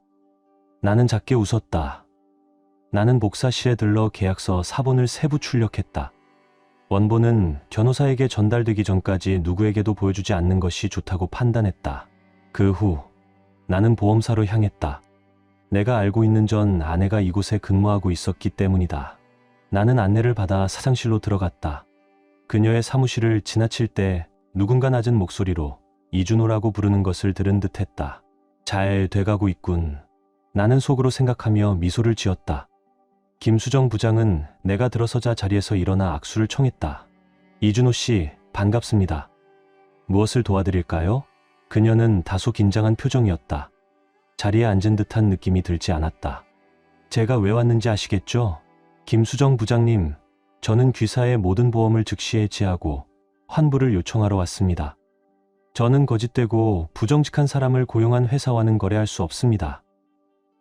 Speaker 2: 나는 작게 웃었다. 나는 목사실에 들러 계약서 사본을 세부 출력했다. 원본은 변호사에게 전달되기 전까지 누구에게도 보여주지 않는 것이 좋다고 판단했다. 그 후 나는 보험사로 향했다. 내가 알고 있는 전 아내가 이곳에 근무하고 있었기 때문이다. 나는 안내를 받아 사장실로 들어갔다. 그녀의 사무실을 지나칠 때 누군가 낮은 목소리로 이준호라고 부르는 것을 들은 듯 했다. 잘 돼가고 있군. 나는 속으로 생각하며 미소를 지었다. 김수정 부장은 내가 들어서자 자리에서 일어나 악수를 청했다. 이준호 씨, 반갑습니다. 무엇을 도와드릴까요? 그녀는 다소 긴장한 표정이었다. 자리에 앉은 듯한 느낌이 들지 않았다. 제가 왜 왔는지 아시겠죠? 김수정 부장님, 저는 귀사의 모든 보험을 즉시 해지하고 환불을 요청하러 왔습니다. 저는 거짓되고 부정직한 사람을 고용한 회사와는 거래할 수 없습니다.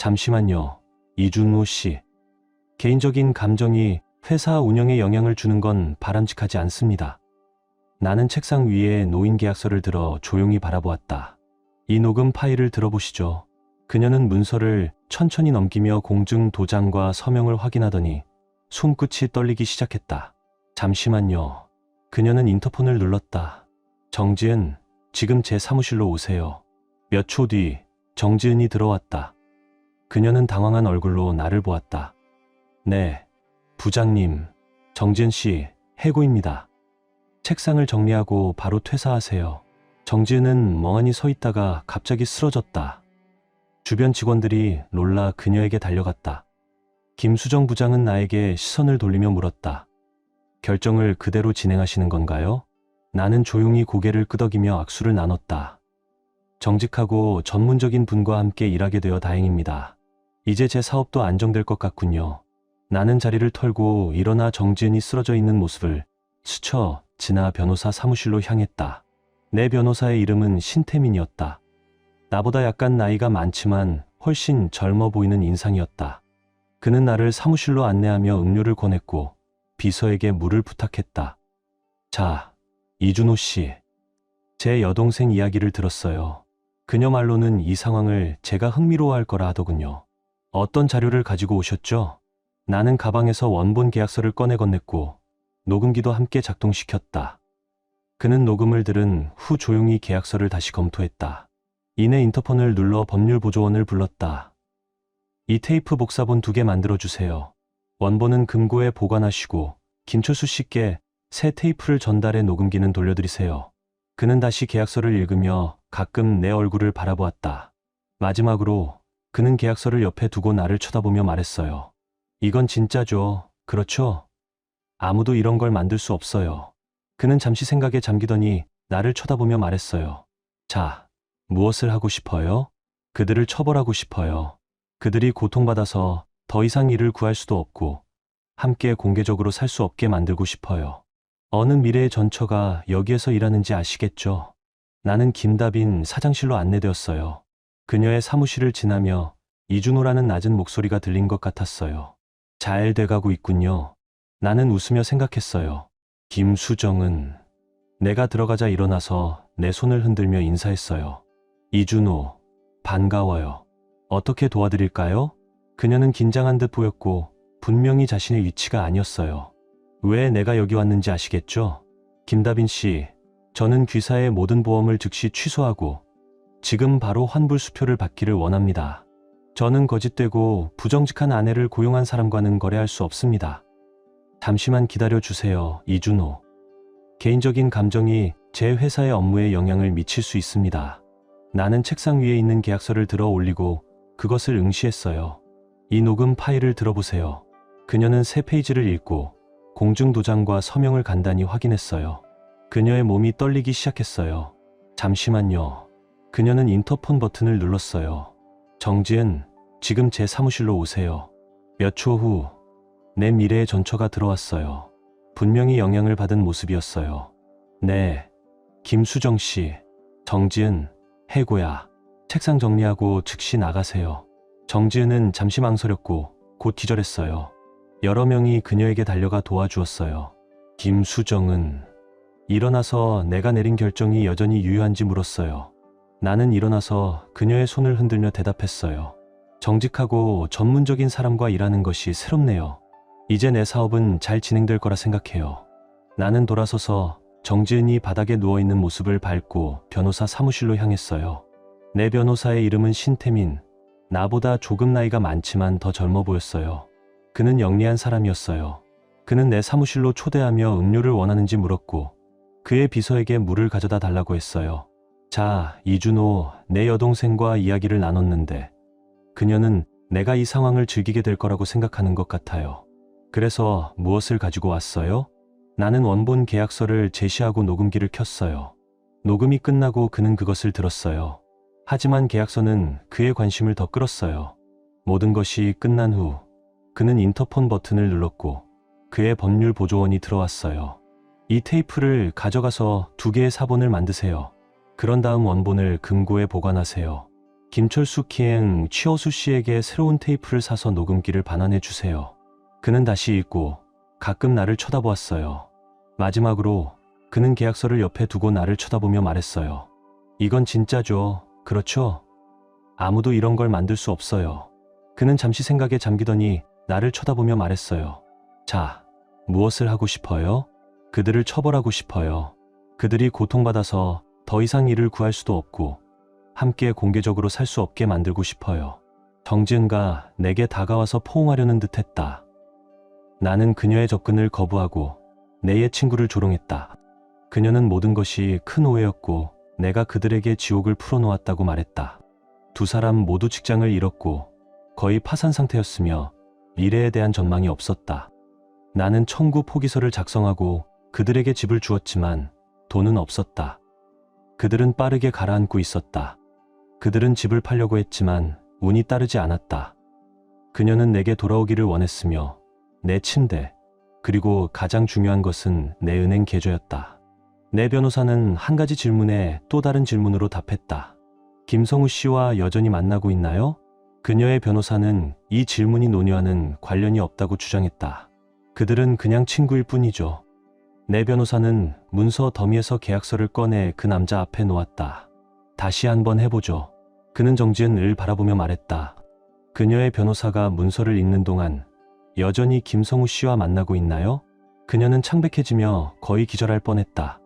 Speaker 2: 잠시만요. 이준호 씨. 개인적인 감정이 회사 운영에 영향을 주는 건 바람직하지 않습니다. 나는 책상 위에 놓인 계약서를 들어 조용히 바라보았다. 이 녹음 파일을 들어보시죠. 그녀는 문서를 천천히 넘기며 공증 도장과 서명을 확인하더니 손끝이 떨리기 시작했다. 잠시만요. 그녀는 인터폰을 눌렀다. 정지은, 지금 제 사무실로 오세요. 몇 초 뒤 정지은이 들어왔다. 그녀는 당황한 얼굴로 나를 보았다. 네, 부장님, 정지은 씨, 해고입니다. 책상을 정리하고 바로 퇴사하세요. 정지은은 멍하니 서 있다가 갑자기 쓰러졌다. 주변 직원들이 놀라 그녀에게 달려갔다. 김수정 부장은 나에게 시선을 돌리며 물었다. 결정을 그대로 진행하시는 건가요? 나는 조용히 고개를 끄덕이며 악수를 나눴다. 정직하고 전문적인 분과 함께 일하게 되어 다행입니다. 이제 제 사업도 안정될 것 같군요. 나는 자리를 털고 일어나 정지은이 쓰러져 있는 모습을 스쳐 지나 변호사 사무실로 향했다. 내 변호사의 이름은 신태민이었다. 나보다 약간 나이가 많지만 훨씬 젊어 보이는 인상이었다. 그는 나를 사무실로 안내하며 음료를 권했고 비서에게 물을 부탁했다. 자, 이준호 씨. 제 여동생 이야기를 들었어요. 그녀 말로는 이 상황을 제가 흥미로워할 거라 하더군요. 어떤 자료를 가지고 오셨죠? 나는 가방에서 원본 계약서를 꺼내 건넸고 녹음기도 함께 작동시켰다. 그는 녹음을 들은 후 조용히 계약서를 다시 검토했다. 이내 인터폰을 눌러 법률보조원을 불렀다. 이 테이프 복사본 2개 만들어주세요. 원본은 금고에 보관하시고 김철수 씨께 새 테이프를 전달해 녹음기는 돌려드리세요. 그는 다시 계약서를 읽으며 가끔 내 얼굴을 바라보았다. 마지막으로 그는 계약서를 옆에 두고 나를 쳐다보며 말했어요. 이건 진짜죠. 그렇죠? 아무도 이런 걸 만들 수 없어요. 그는 잠시 생각에 잠기더니 나를 쳐다보며 말했어요. 자, 무엇을 하고 싶어요? 그들을 처벌하고 싶어요. 그들이 고통받아서 더 이상 일을 구할 수도 없고 함께 공개적으로 살 수 없게 만들고 싶어요. 어느 미래의 전처가 여기에서 일하는지 아시겠죠? 나는 김다빈 사장실로 안내되었어요. 그녀의 사무실을 지나며 이준호라는 낮은 목소리가 들린 것 같았어요. 잘 돼가고 있군요. 나는 웃으며 생각했어요. 김수정은. 내가 들어가자 일어나서 내 손을 흔들며 인사했어요. 이준호, 반가워요. 어떻게 도와드릴까요? 그녀는 긴장한 듯 보였고 분명히 자신의 위치가 아니었어요. 왜 내가 여기 왔는지 아시겠죠? 김다빈 씨, 저는 귀사의 모든 보험을 즉시 취소하고 지금 바로 환불 수표를 받기를 원합니다. 저는 거짓되고 부정직한 아내를 고용한 사람과는 거래할 수 없습니다. 잠시만 기다려 주세요, 이준호. 개인적인 감정이 제 회사의 업무에 영향을 미칠 수 있습니다. 나는 책상 위에 있는 계약서를 들어 올리고 그것을 응시했어요. 이 녹음 파일을 들어보세요. 그녀는 세 페이지를 읽고 공증도장과 서명을 간단히 확인했어요. 그녀의 몸이 떨리기 시작했어요. 잠시만요. 그녀는 인터폰 버튼을 눌렀어요. 정지은, 지금 제 사무실로 오세요. 몇 초 후, 내 미래의 전처가 들어왔어요. 분명히 영향을 받은 모습이었어요. 네, 김수정 씨, 정지은, 해고야. 책상 정리하고 즉시 나가세요. 정지은은 잠시 망설였고 곧 기절했어요. 여러 명이 그녀에게 달려가 도와주었어요. 김수정은. 일어나서 내가 내린 결정이 여전히 유효한지 물었어요. 나는 일어나서 그녀의 손을 흔들며 대답했어요. 정직하고 전문적인 사람과 일하는 것이 새롭네요. 이제 내 사업은 잘 진행될 거라 생각해요. 나는 돌아서서 정지은이 바닥에 누워있는 모습을 밟고 변호사 사무실로 향했어요. 내 변호사의 이름은 신태민. 나보다 조금 나이가 많지만 더 젊어 보였어요. 그는 영리한 사람이었어요. 그는 내 사무실로 초대하며 음료를 원하는지 물었고 그의 비서에게 물을 가져다 달라고 했어요. 자, 이준호, 내 여동생과 이야기를 나눴는데 그녀는 내가 이 상황을 즐기게 될 거라고 생각하는 것 같아요. 그래서 무엇을 가지고 왔어요? 나는 원본 계약서를 제시하고 녹음기를 켰어요. 녹음이 끝나고 그는 그것을 들었어요. 하지만 계약서는 그의 관심을 더 끌었어요. 모든 것이 끝난 후 그는 인터폰 버튼을 눌렀고 그의 법률 보조원이 들어왔어요. 이 테이프를 가져가서 2개의 사본을 만드세요. 그런 다음 원본을 금고에 보관하세요. 김철수 키행 최호수 씨에게 새로운 테이프를 사서 녹음기를 반환해 주세요. 그는 다시 읽고 가끔 나를 쳐다보았어요. 마지막으로 그는 계약서를 옆에 두고 나를 쳐다보며 말했어요. 이건 진짜죠. 그렇죠? 아무도 이런 걸 만들 수 없어요. 그는 잠시 생각에 잠기더니 나를 쳐다보며 말했어요. 자, 무엇을 하고 싶어요? 그들을 처벌하고 싶어요. 그들이 고통받아서 더 이상 일을 구할 수도 없고 함께 공개적으로 살 수 없게 만들고 싶어요. 정지은가 내게 다가와서 포옹하려는 듯했다. 나는 그녀의 접근을 거부하고 내 옛 친구를 조롱했다. 그녀는 모든 것이 큰 오해였고 내가 그들에게 지옥을 풀어놓았다고 말했다. 두 사람 모두 직장을 잃었고 거의 파산 상태였으며 미래에 대한 전망이 없었다. 나는 청구 포기서를 작성하고 그들에게 집을 주었지만 돈은 없었다. 그들은 빠르게 가라앉고 있었다. 그들은 집을 팔려고 했지만 운이 따르지 않았다. 그녀는 내게 돌아오기를 원했으며 내 침대, 그리고 가장 중요한 것은 내 은행 계좌였다. 내 변호사는 한 가지 질문에 또 다른 질문으로 답했다. 김성우 씨와 여전히 만나고 있나요? 그녀의 변호사는 이 질문이 논의와는 관련이 없다고 주장했다. 그들은 그냥 친구일 뿐이죠. 내 변호사는 문서 더미에서 계약서를 꺼내 그 남자 앞에 놓았다. 다시 한번 해보죠. 그는 정지은을 바라보며 말했다. 그녀의 변호사가 문서를 읽는 동안 여전히 김성우 씨와 만나고 있나요? 그녀는 창백해지며 거의 기절할 뻔했다.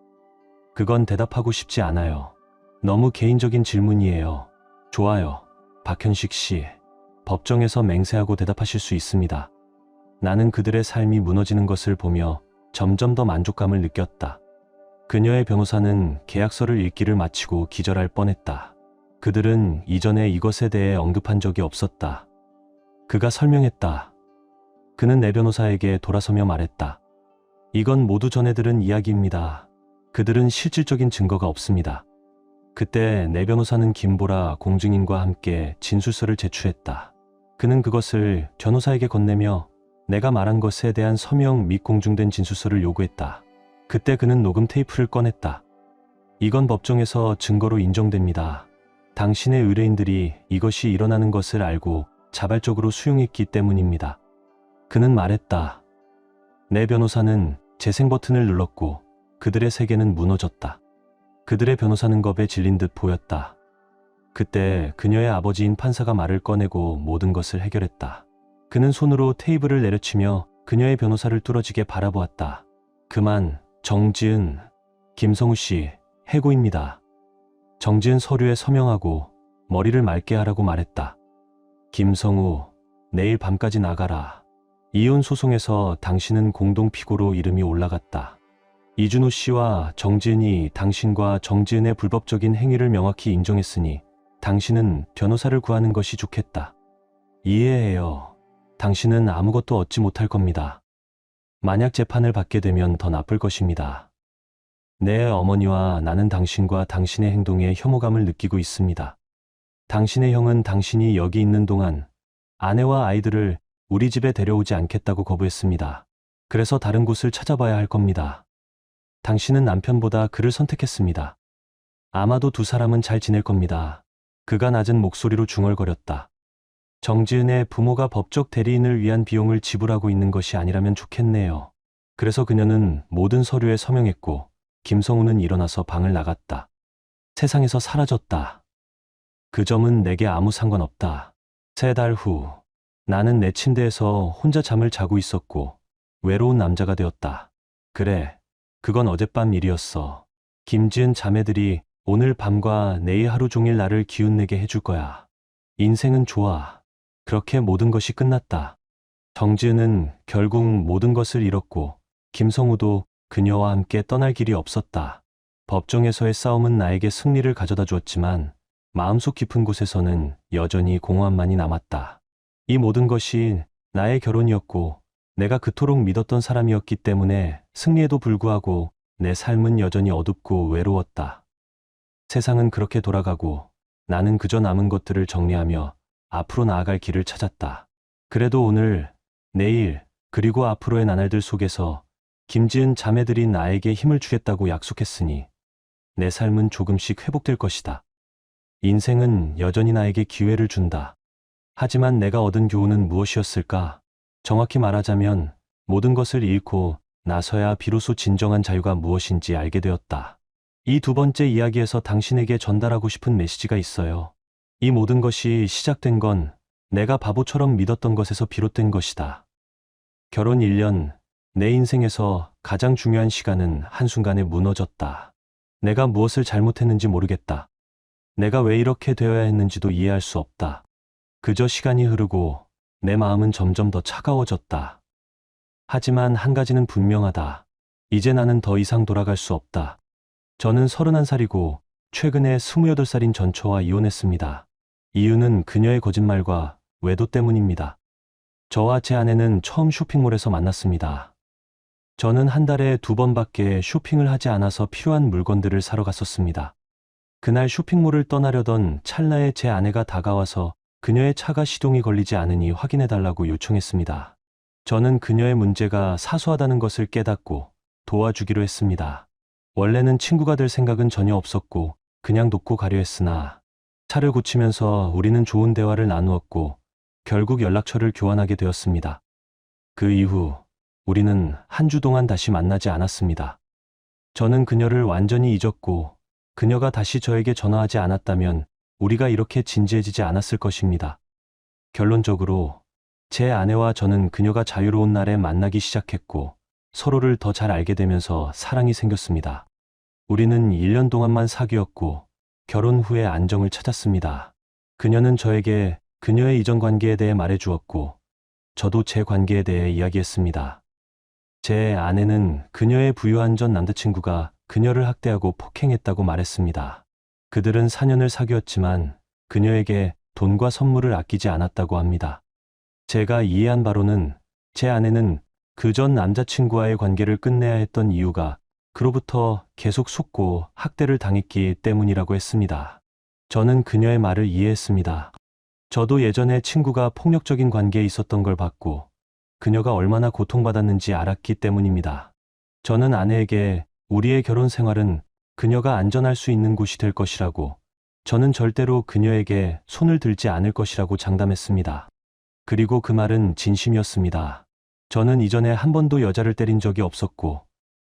Speaker 2: 그건 대답하고 싶지 않아요. 너무 개인적인 질문이에요. 좋아요. 박현식 씨. 법정에서 맹세하고 대답하실 수 있습니다. 나는 그들의 삶이 무너지는 것을 보며 점점 더 만족감을 느꼈다. 그녀의 변호사는 계약서를 읽기를 마치고 기절할 뻔했다. 그들은 이전에 이것에 대해 언급한 적이 없었다. 그가 설명했다. 그는 내 변호사에게 돌아서며 말했다. 이건 모두 전에 들은 이야기입니다. 그들은 실질적인 증거가 없습니다. 그때 내 변호사는 김보라 공증인과 함께 진술서를 제출했다. 그는 그것을 변호사에게 건네며 내가 말한 것에 대한 서명 및 공증된 진술서를 요구했다. 그때 그는 녹음 테이프를 꺼냈다. 이건 법정에서 증거로 인정됩니다. 당신의 의뢰인들이 이것이 일어나는 것을 알고 자발적으로 수용했기 때문입니다. 그는 말했다. 내 변호사는 재생 버튼을 눌렀고 그들의 세계는 무너졌다. 그들의 변호사는 겁에 질린 듯 보였다. 그때 그녀의 아버지인 판사가 말을 꺼내고 모든 것을 해결했다. 그는 손으로 테이블을 내려치며 그녀의 변호사를 뚫어지게 바라보았다. 그만, 정지은, 김성우 씨, 해고입니다. 정지은 서류에 서명하고 머리를 맑게 하라고 말했다. 김성우, 내일 밤까지 나가라. 이혼 소송에서 당신은 공동 피고로 이름이 올라갔다. 이준호 씨와 정지은이 당신과 정지은의 불법적인 행위를 명확히 인정했으니 당신은 변호사를 구하는 것이 좋겠다. 이해해요. 당신은 아무것도 얻지 못할 겁니다. 만약 재판을 받게 되면 더 나쁠 것입니다. 내 어머니와 나는 당신과 당신의 행동에 혐오감을 느끼고 있습니다. 당신의 형은 당신이 여기 있는 동안 아내와 아이들을 우리 집에 데려오지 않겠다고 거부했습니다. 그래서 다른 곳을 찾아봐야 할 겁니다. 당신은 남편보다 그를 선택했습니다. 아마도 두 사람은 잘 지낼 겁니다. 그가 낮은 목소리로 중얼거렸다. 정지은의 부모가 법적 대리인을 위한 비용을 지불하고 있는 것이 아니라면 좋겠네요. 그래서 그녀는 모든 서류에 서명했고 김성우는 일어나서 방을 나갔다. 세상에서 사라졌다. 그 점은 내게 아무 상관없다. 3달 후 나는 내 침대에서 혼자 잠을 자고 있었고 외로운 남자가 되었다. 그래, 그건 어젯밤 일이었어. 김지은 자매들이 오늘 밤과 내일 하루 종일 나를 기운내게 해줄 거야. 인생은 좋아. 그렇게 모든 것이 끝났다. 정지은은 결국 모든 것을 잃었고 김성우도 그녀와 함께 떠날 길이 없었다. 법정에서의 싸움은 나에게 승리를 가져다 주었지만 마음속 깊은 곳에서는 여전히 공허함만이 남았다. 이 모든 것이 나의 결혼이었고 내가 그토록 믿었던 사람이었기 때문에 승리에도 불구하고 내 삶은 여전히 어둡고 외로웠다. 세상은 그렇게 돌아가고 나는 그저 남은 것들을 정리하며 앞으로 나아갈 길을 찾았다. 그래도 오늘, 내일, 그리고 앞으로의 나날들 속에서 김지은 자매들이 나에게 힘을 주겠다고 약속했으니 내 삶은 조금씩 회복될 것이다. 인생은 여전히 나에게 기회를 준다. 하지만 내가 얻은 교훈은 무엇이었을까? 정확히 말하자면 모든 것을 잃고 나서야 비로소 진정한 자유가 무엇인지 알게 되었다. 이 두 번째 이야기에서 당신에게 전달하고 싶은 메시지가 있어요. 이 모든 것이 시작된 건 내가 바보처럼 믿었던 것에서 비롯된 것이다. 결혼 1년, 내 인생에서 가장 중요한 시간은 한순간에 무너졌다. 내가 무엇을 잘못했는지 모르겠다. 내가 왜 이렇게 되어야 했는지도 이해할 수 없다. 그저 시간이 흐르고 내 마음은 점점 더 차가워졌다. 하지만 한 가지는 분명하다. 이제 나는 더 이상 돌아갈 수 없다. 저는 31살이고 최근에 28살인 전처와 이혼했습니다. 이유는 그녀의 거짓말과 외도 때문입니다. 저와 제 아내는 처음 쇼핑몰에서 만났습니다. 저는 한 달에 2번밖에 쇼핑을 하지 않아서 필요한 물건들을 사러 갔었습니다. 그날 쇼핑몰을 떠나려던 찰나에 제 아내가 다가와서 그녀의 차가 시동이 걸리지 않으니 확인해달라고 요청했습니다. 저는 그녀의 문제가 사소하다는 것을 깨닫고 도와주기로 했습니다. 원래는 친구가 될 생각은 전혀 없었고 그냥 놓고 가려 했으나 차를 고치면서 우리는 좋은 대화를 나누었고 결국 연락처를 교환하게 되었습니다. 그 이후 우리는 한 주 동안 다시 만나지 않았습니다. 저는 그녀를 완전히 잊었고 그녀가 다시 저에게 전화하지 않았다면 우리가 이렇게 진지해지지 않았을 것입니다. 결론적으로 제 아내와 저는 그녀가 자유로운 날에 만나기 시작했고 서로를 더 잘 알게 되면서 사랑이 생겼습니다. 우리는 1년 동안만 사귀었고 결혼 후에 안정을 찾았습니다. 그녀는 저에게 그녀의 이전 관계에 대해 말해주었고 저도 제 관계에 대해 이야기했습니다. 제 아내는 그녀의 부유한 전 남자친구가 그녀를 학대하고 폭행했다고 말했습니다. 그들은 4년을 사귀었지만 그녀에게 돈과 선물을 아끼지 않았다고 합니다. 제가 이해한 바로는 제 아내는 그 전 남자친구와의 관계를 끝내야 했던 이유가 그로부터 계속 속고 학대를 당했기 때문이라고 했습니다. 저는 그녀의 말을 이해했습니다. 저도 예전에 친구가 폭력적인 관계에 있었던 걸 봤고 그녀가 얼마나 고통받았는지 알았기 때문입니다. 저는 아내에게 우리의 결혼 생활은 그녀가 안전할 수 있는 곳이 될 것이라고, 저는 절대로 그녀에게 손을 들지 않을 것이라고 장담했습니다. 그리고 그 말은 진심이었습니다. 저는 이전에 한 번도 여자를 때린 적이 없었고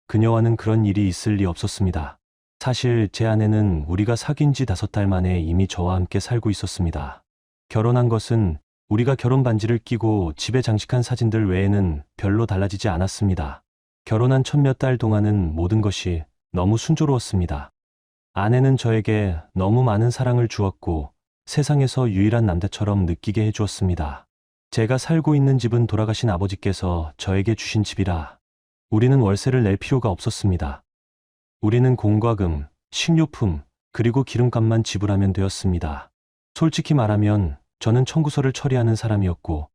Speaker 2: 그녀와는 그런 일이 있을 리 없었습니다. 사실 제 아내는 우리가 사귄 지 5달 만에 이미 저와 함께 살고 있었습니다. 결혼한 것은 우리가 결혼 반지를 끼고 집에 장식한 사진들 외에는 별로 달라지지 않았습니다. 결혼한 첫 몇 달 동안은 모든 것이 너무 순조로웠습니다. 아내는 저에게 너무 많은 사랑을 주었고 세상에서 유일한 남자처럼 느끼게 해주었습니다. 제가 살고 있는 집은 돌아가신 아버지께서 저에게 주신 집이라 우리는 월세를 낼 필요가 없었습니다. 우리는 공과금, 식료품, 그리고 기름값만 지불하면 되었습니다. 솔직히 말하면 저는 청구서를 처리하는 사람이었고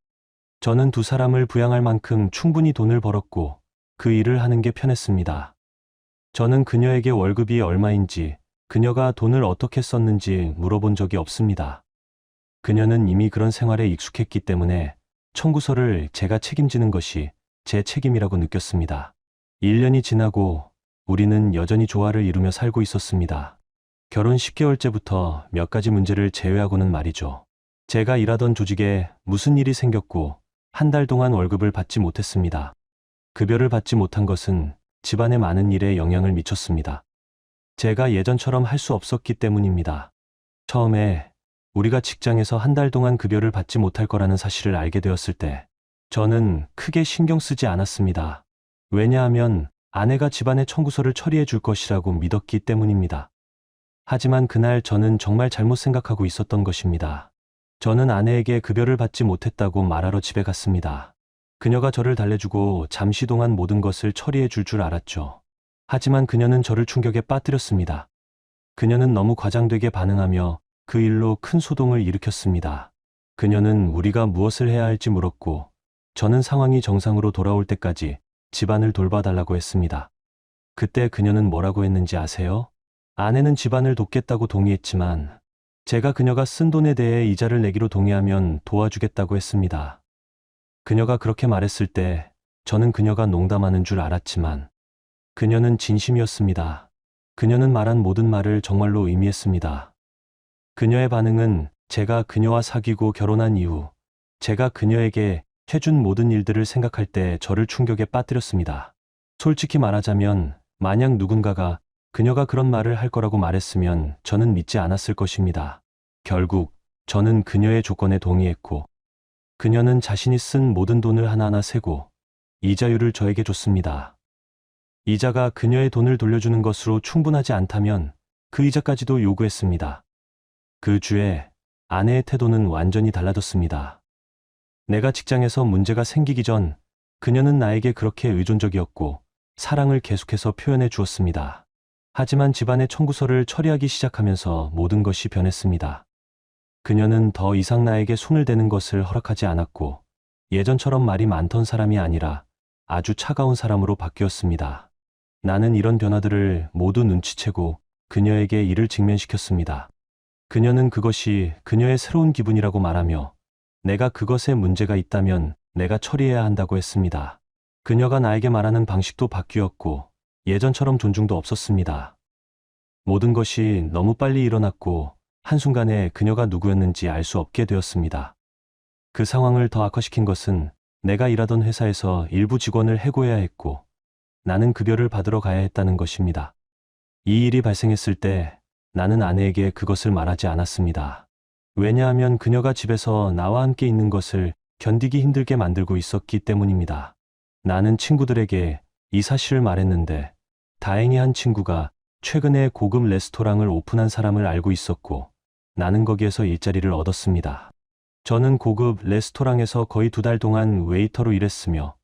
Speaker 2: 저는 2사람을 부양할 만큼 충분히 돈을 벌었고 그 일을 하는 게 편했습니다. 저는 그녀에게 월급이 얼마인지, 그녀가 돈을 어떻게 썼는지 물어본 적이 없습니다. 그녀는 이미 그런 생활에 익숙했기 때문에 청구서를 제가 책임지는 것이 제 책임이라고 느꼈습니다. 1년이 지나고 우리는 여전히 조화를 이루며 살고 있었습니다. 결혼 10개월째부터 몇 가지 문제를 제외하고는 말이죠. 제가 일하던 조직에 무슨 일이 생겼고 한 달 동안 월급을 받지 못했습니다. 급여를 받지 못한 것은 집안의 많은 일에 영향을 미쳤습니다. 제가 예전처럼 할 수 없었기 때문입니다. 처음에 우리가 직장에서 한 달 동안 급여를 받지 못할 거라는 사실을 알게 되었을 때 저는 크게 신경 쓰지 않았습니다. 왜냐하면 아내가 집안의 청구서를 처리해 줄 것이라고 믿었기 때문입니다. 하지만 그날 저는 정말 잘못 생각하고 있었던 것입니다. 저는 아내에게 급여를 받지 못했다고 말하러 집에 갔습니다. 그녀가 저를 달래주고 잠시 동안 모든 것을 처리해 줄 줄 알았죠. 하지만 그녀는 저를 충격에 빠뜨렸습니다. 그녀는 너무 과장되게 반응하며 그 일로 큰 소동을 일으켰습니다. 그녀는 우리가 무엇을 해야 할지 물었고 저는 상황이 정상으로 돌아올 때까지 집안을 돌봐달라고 했습니다. 그때 그녀는 뭐라고 했는지 아세요? 아내는 집안을 돕겠다고 동의했지만 제가 그녀가 쓴 돈에 대해 이자를 내기로 동의하면 도와주겠다고 했습니다. 그녀가 그렇게 말했을 때 저는 그녀가 농담하는 줄 알았지만 그녀는 진심이었습니다. 그녀는 말한 모든 말을 정말로 의미했습니다. 그녀의 반응은 제가 그녀와 사귀고 결혼한 이후 제가 그녀에게 해준 모든 일들을 생각할 때 저를 충격에 빠뜨렸습니다. 솔직히 말하자면 만약 누군가가 그녀가 그런 말을 할 거라고 말했으면 저는 믿지 않았을 것입니다. 결국 저는 그녀의 조건에 동의했고 그녀는 자신이 쓴 모든 돈을 하나하나 세고 이자율을 저에게 줬습니다. 이자가 그녀의 돈을 돌려주는 것으로 충분하지 않다면 그 이자까지도 요구했습니다. 그 주에 아내의 태도는 완전히 달라졌습니다. 내가 직장에서 문제가 생기기 전 그녀는 나에게 그렇게 의존적이었고 사랑을 계속해서 표현해 주었습니다. 하지만 집안의 청구서를 처리하기 시작하면서 모든 것이 변했습니다. 그녀는 더 이상 나에게 손을 대는 것을 허락하지 않았고 예전처럼 말이 많던 사람이 아니라 아주 차가운 사람으로 바뀌었습니다. 나는 이런 변화들을 모두 눈치채고 그녀에게 이를 직면시켰습니다. 그녀는 그것이 그녀의 새로운 기분이라고 말하며 내가 그것에 문제가 있다면 내가 처리해야 한다고 했습니다. 그녀가 나에게 말하는 방식도 바뀌었고 예전처럼 존중도 없었습니다. 모든 것이 너무 빨리 일어났고 한순간에 그녀가 누구였는지 알 수 없게 되었습니다. 그 상황을 더 악화시킨 것은 내가 일하던 회사에서 일부 직원을 해고해야 했고 나는 급여를 받으러 가야 했다는 것입니다. 이 일이 발생했을 때 나는 아내에게 그것을 말하지 않았습니다. 왜냐하면 그녀가 집에서 나와 함께 있는 것을 견디기 힘들게 만들고 있었기 때문입니다. 나는 친구들에게 이 사실을 말했는데 다행히 한 친구가 최근에 고급 레스토랑을 오픈한 사람을 알고 있었고 나는 거기에서 일자리를 얻었습니다. 저는 고급 레스토랑에서 거의 2달 동안 웨이터로 일했으며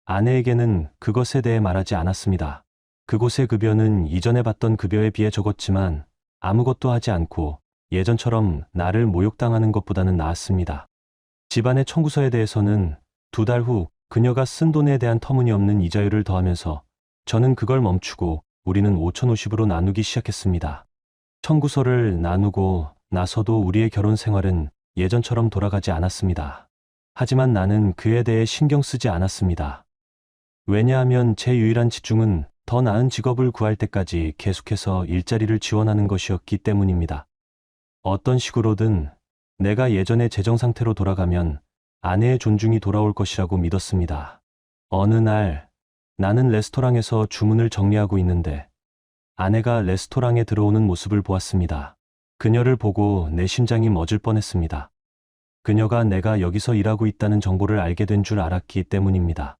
Speaker 2: 아내에게는 그것에 대해 말하지 않았습니다. 그곳의 급여는 이전에 받던 급여에 비해 적었지만 아무것도 하지 않고 예전처럼 나를 모욕당하는 것보다는 나았습니다. 집안의 청구서에 대해서는 2달 후 그녀가 쓴 돈에 대한 터무니없는 이자율을 더하면서 저는 그걸 멈추고 우리는 5,050으로 나누기 시작했습니다. 청구서를 나누고 나서도 우리의 결혼 생활은 예전처럼 돌아가지 않았습니다. 하지만 나는 그에 대해 신경 쓰지 않았습니다. 왜냐하면 제 유일한 집중은 더 나은 직업을 구할 때까지 계속해서 일자리를 지원하는 것이었기 때문입니다. 어떤 식으로든 내가 예전의 재정 상태로 돌아가면 아내의 존중이 돌아올 것이라고 믿었습니다. 어느 날 나는 레스토랑에서 주문을 정리하고 있는데 아내가 레스토랑에 들어오는 모습을 보았습니다. 그녀를 보고 내 심장이 멎을 뻔했습니다. 그녀가 내가 여기서 일하고 있다는 정보를 알게 된 줄 알았기 때문입니다.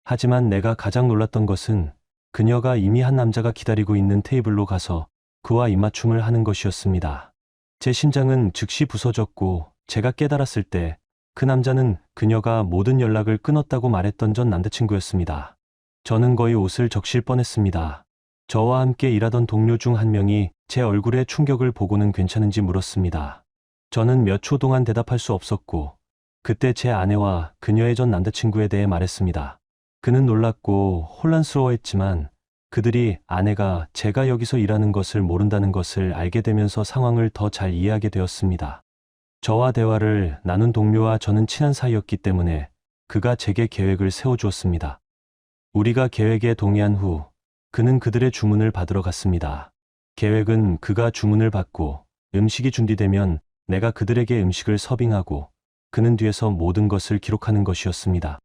Speaker 2: 하지만 내가 가장 놀랐던 것은 그녀가 이미 한 남자가 기다리고 있는 테이블로 가서 그와 입맞춤을 하는 것이었습니다. 제 심장은 즉시 부서졌고 제가 깨달았을 때 그 남자는 그녀가 모든 연락을 끊었다고 말했던 전 남자친구였습니다. 저는 거의 옷을 적실 뻔했습니다. 저와 함께 일하던 동료 중 한 명이 제 얼굴에 충격을 보고는 괜찮은지 물었습니다. 저는 몇 초 동안 대답할 수 없었고 그때 제 아내와 그녀의 전 남자친구에 대해 말했습니다. 그는 놀랐고 혼란스러워했지만 그들이 아내가 제가 여기서 일하는 것을 모른다는 것을 알게 되면서 상황을 더 잘 이해하게 되었습니다. 저와 대화를 나눈 동료와 저는 친한 사이였기 때문에 그가 제게 계획을 세워주었습니다. 우리가 계획에 동의한 후 그는 그들의 주문을 받으러 갔습니다. 계획은 그가 주문을 받고 음식이 준비되면 내가 그들에게 음식을 서빙하고 그는 뒤에서 모든 것을 기록하는 것이었습니다.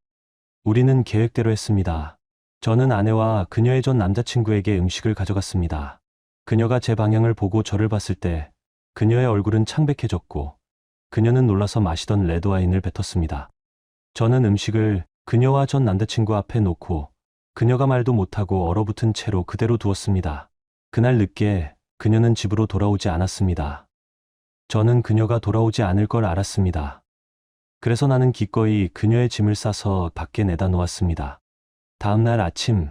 Speaker 2: 우리는 계획대로 했습니다. 저는 아내와 그녀의 전 남자친구에게 음식을 가져갔습니다. 그녀가 제 방향을 보고 저를 봤을 때 그녀의 얼굴은 창백해졌고 그녀는 놀라서 마시던 레드와인을 뱉었습니다. 저는 음식을 그녀와 전 남자친구 앞에 놓고 그녀가 말도 못하고 얼어붙은 채로 그대로 두었습니다. 그날 늦게 그녀는 집으로 돌아오지 않았습니다. 저는 그녀가 돌아오지 않을 걸 알았습니다. 그래서 나는 기꺼이 그녀의 짐을 싸서 밖에 내다 놓았습니다. 다음 날 아침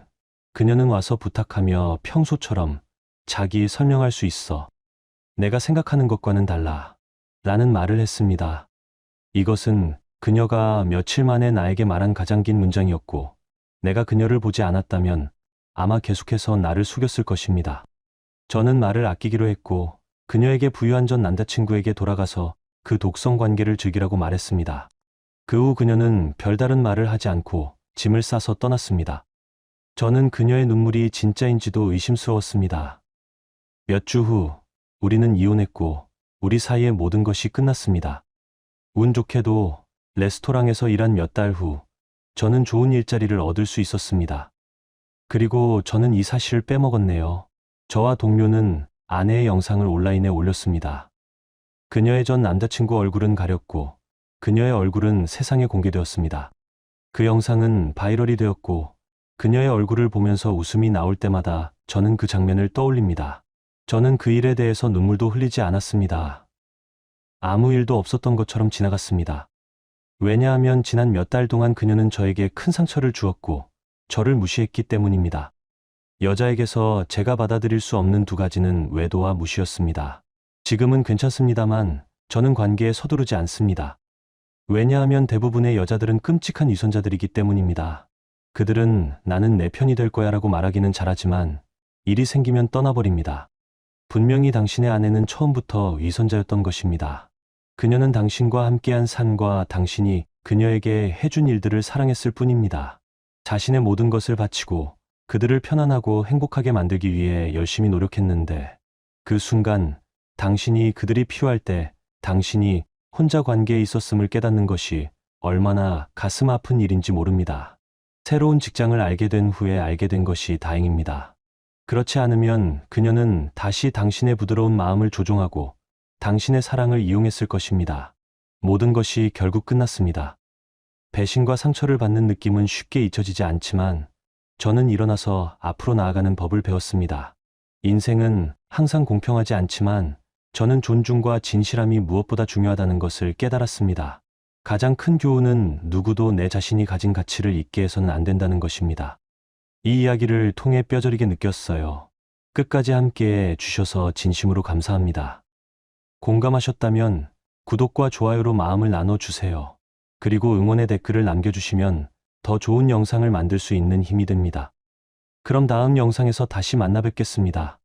Speaker 2: 그녀는 와서 부탁하며 평소처럼 자기 설명할 수 있어. 내가 생각하는 것과는 달라. 라는 말을 했습니다. 이것은 그녀가 며칠 만에 나에게 말한 가장 긴 문장이었고 내가 그녀를 보지 않았다면 아마 계속해서 나를 속였을 것입니다. 저는 말을 아끼기로 했고 그녀에게 부유한 전 남자친구에게 돌아가서 그 독성 관계를 즐기라고 말했습니다. 그 후 그녀는 별다른 말을 하지 않고 짐을 싸서 떠났습니다. 저는 그녀의 눈물이 진짜인지도 의심스러웠습니다. 몇 주 후 우리는 이혼했고 우리 사이의 모든 것이 끝났습니다. 운 좋게도 레스토랑에서 일한 몇 달 후, 저는 좋은 일자리를 얻을 수 있었습니다. 그리고 저는 이 사실을 빼먹었네요. 저와 동료는 아내의 영상을 온라인에 올렸습니다. 그녀의 전 남자친구 얼굴은 가렸고, 그녀의 얼굴은 세상에 공개되었습니다. 그 영상은 바이럴이 되었고, 그녀의 얼굴을 보면서 웃음이 나올 때마다 저는 그 장면을 떠올립니다. 저는 그 일에 대해서 눈물도 흘리지 않았습니다. 아무 일도 없었던 것처럼 지나갔습니다. 왜냐하면 지난 몇 달 동안 그녀는 저에게 큰 상처를 주었고, 저를 무시했기 때문입니다. 여자에게서 제가 받아들일 수 없는 두 가지는 외도와 무시였습니다. 지금은 괜찮습니다만, 저는 관계에 서두르지 않습니다. 왜냐하면 대부분의 여자들은 끔찍한 위선자들이기 때문입니다. 그들은 나는 내 편이 될 거야 라고 말하기는 잘하지만 일이 생기면 떠나버립니다. 분명히 당신의 아내는 처음부터 위선자였던 것입니다. 그녀는 당신과 함께한 삶과 당신이 그녀에게 해준 일들을 사랑했을 뿐입니다. 자신의 모든 것을 바치고 그들을 편안하고 행복하게 만들기 위해 열심히 노력했는데 그 순간 당신이 그들이 필요할 때 당신이 혼자 관계에 있었음을 깨닫는 것이 얼마나 가슴 아픈 일인지 모릅니다. 새로운 직장을 알게 된 후에 알게 된 것이 다행입니다. 그렇지 않으면 그녀는 다시 당신의 부드러운 마음을 조종하고 당신의 사랑을 이용했을 것입니다. 모든 것이 결국 끝났습니다. 배신과 상처를 받는 느낌은 쉽게 잊혀지지 않지만 저는 일어나서 앞으로 나아가는 법을 배웠습니다. 인생은 항상 공평하지 않지만 저는 존중과 진실함이 무엇보다 중요하다는 것을 깨달았습니다. 가장 큰 교훈은 누구도 내 자신이 가진 가치를 잊게 해서는 안 된다는 것입니다. 이 이야기를 통해 뼈저리게 느꼈어요. 끝까지 함께해 주셔서 진심으로 감사합니다. 공감하셨다면 구독과 좋아요로 마음을 나눠주세요. 그리고 응원의 댓글을 남겨주시면 더 좋은 영상을 만들 수 있는 힘이 됩니다. 그럼 다음 영상에서 다시 만나 뵙겠습니다.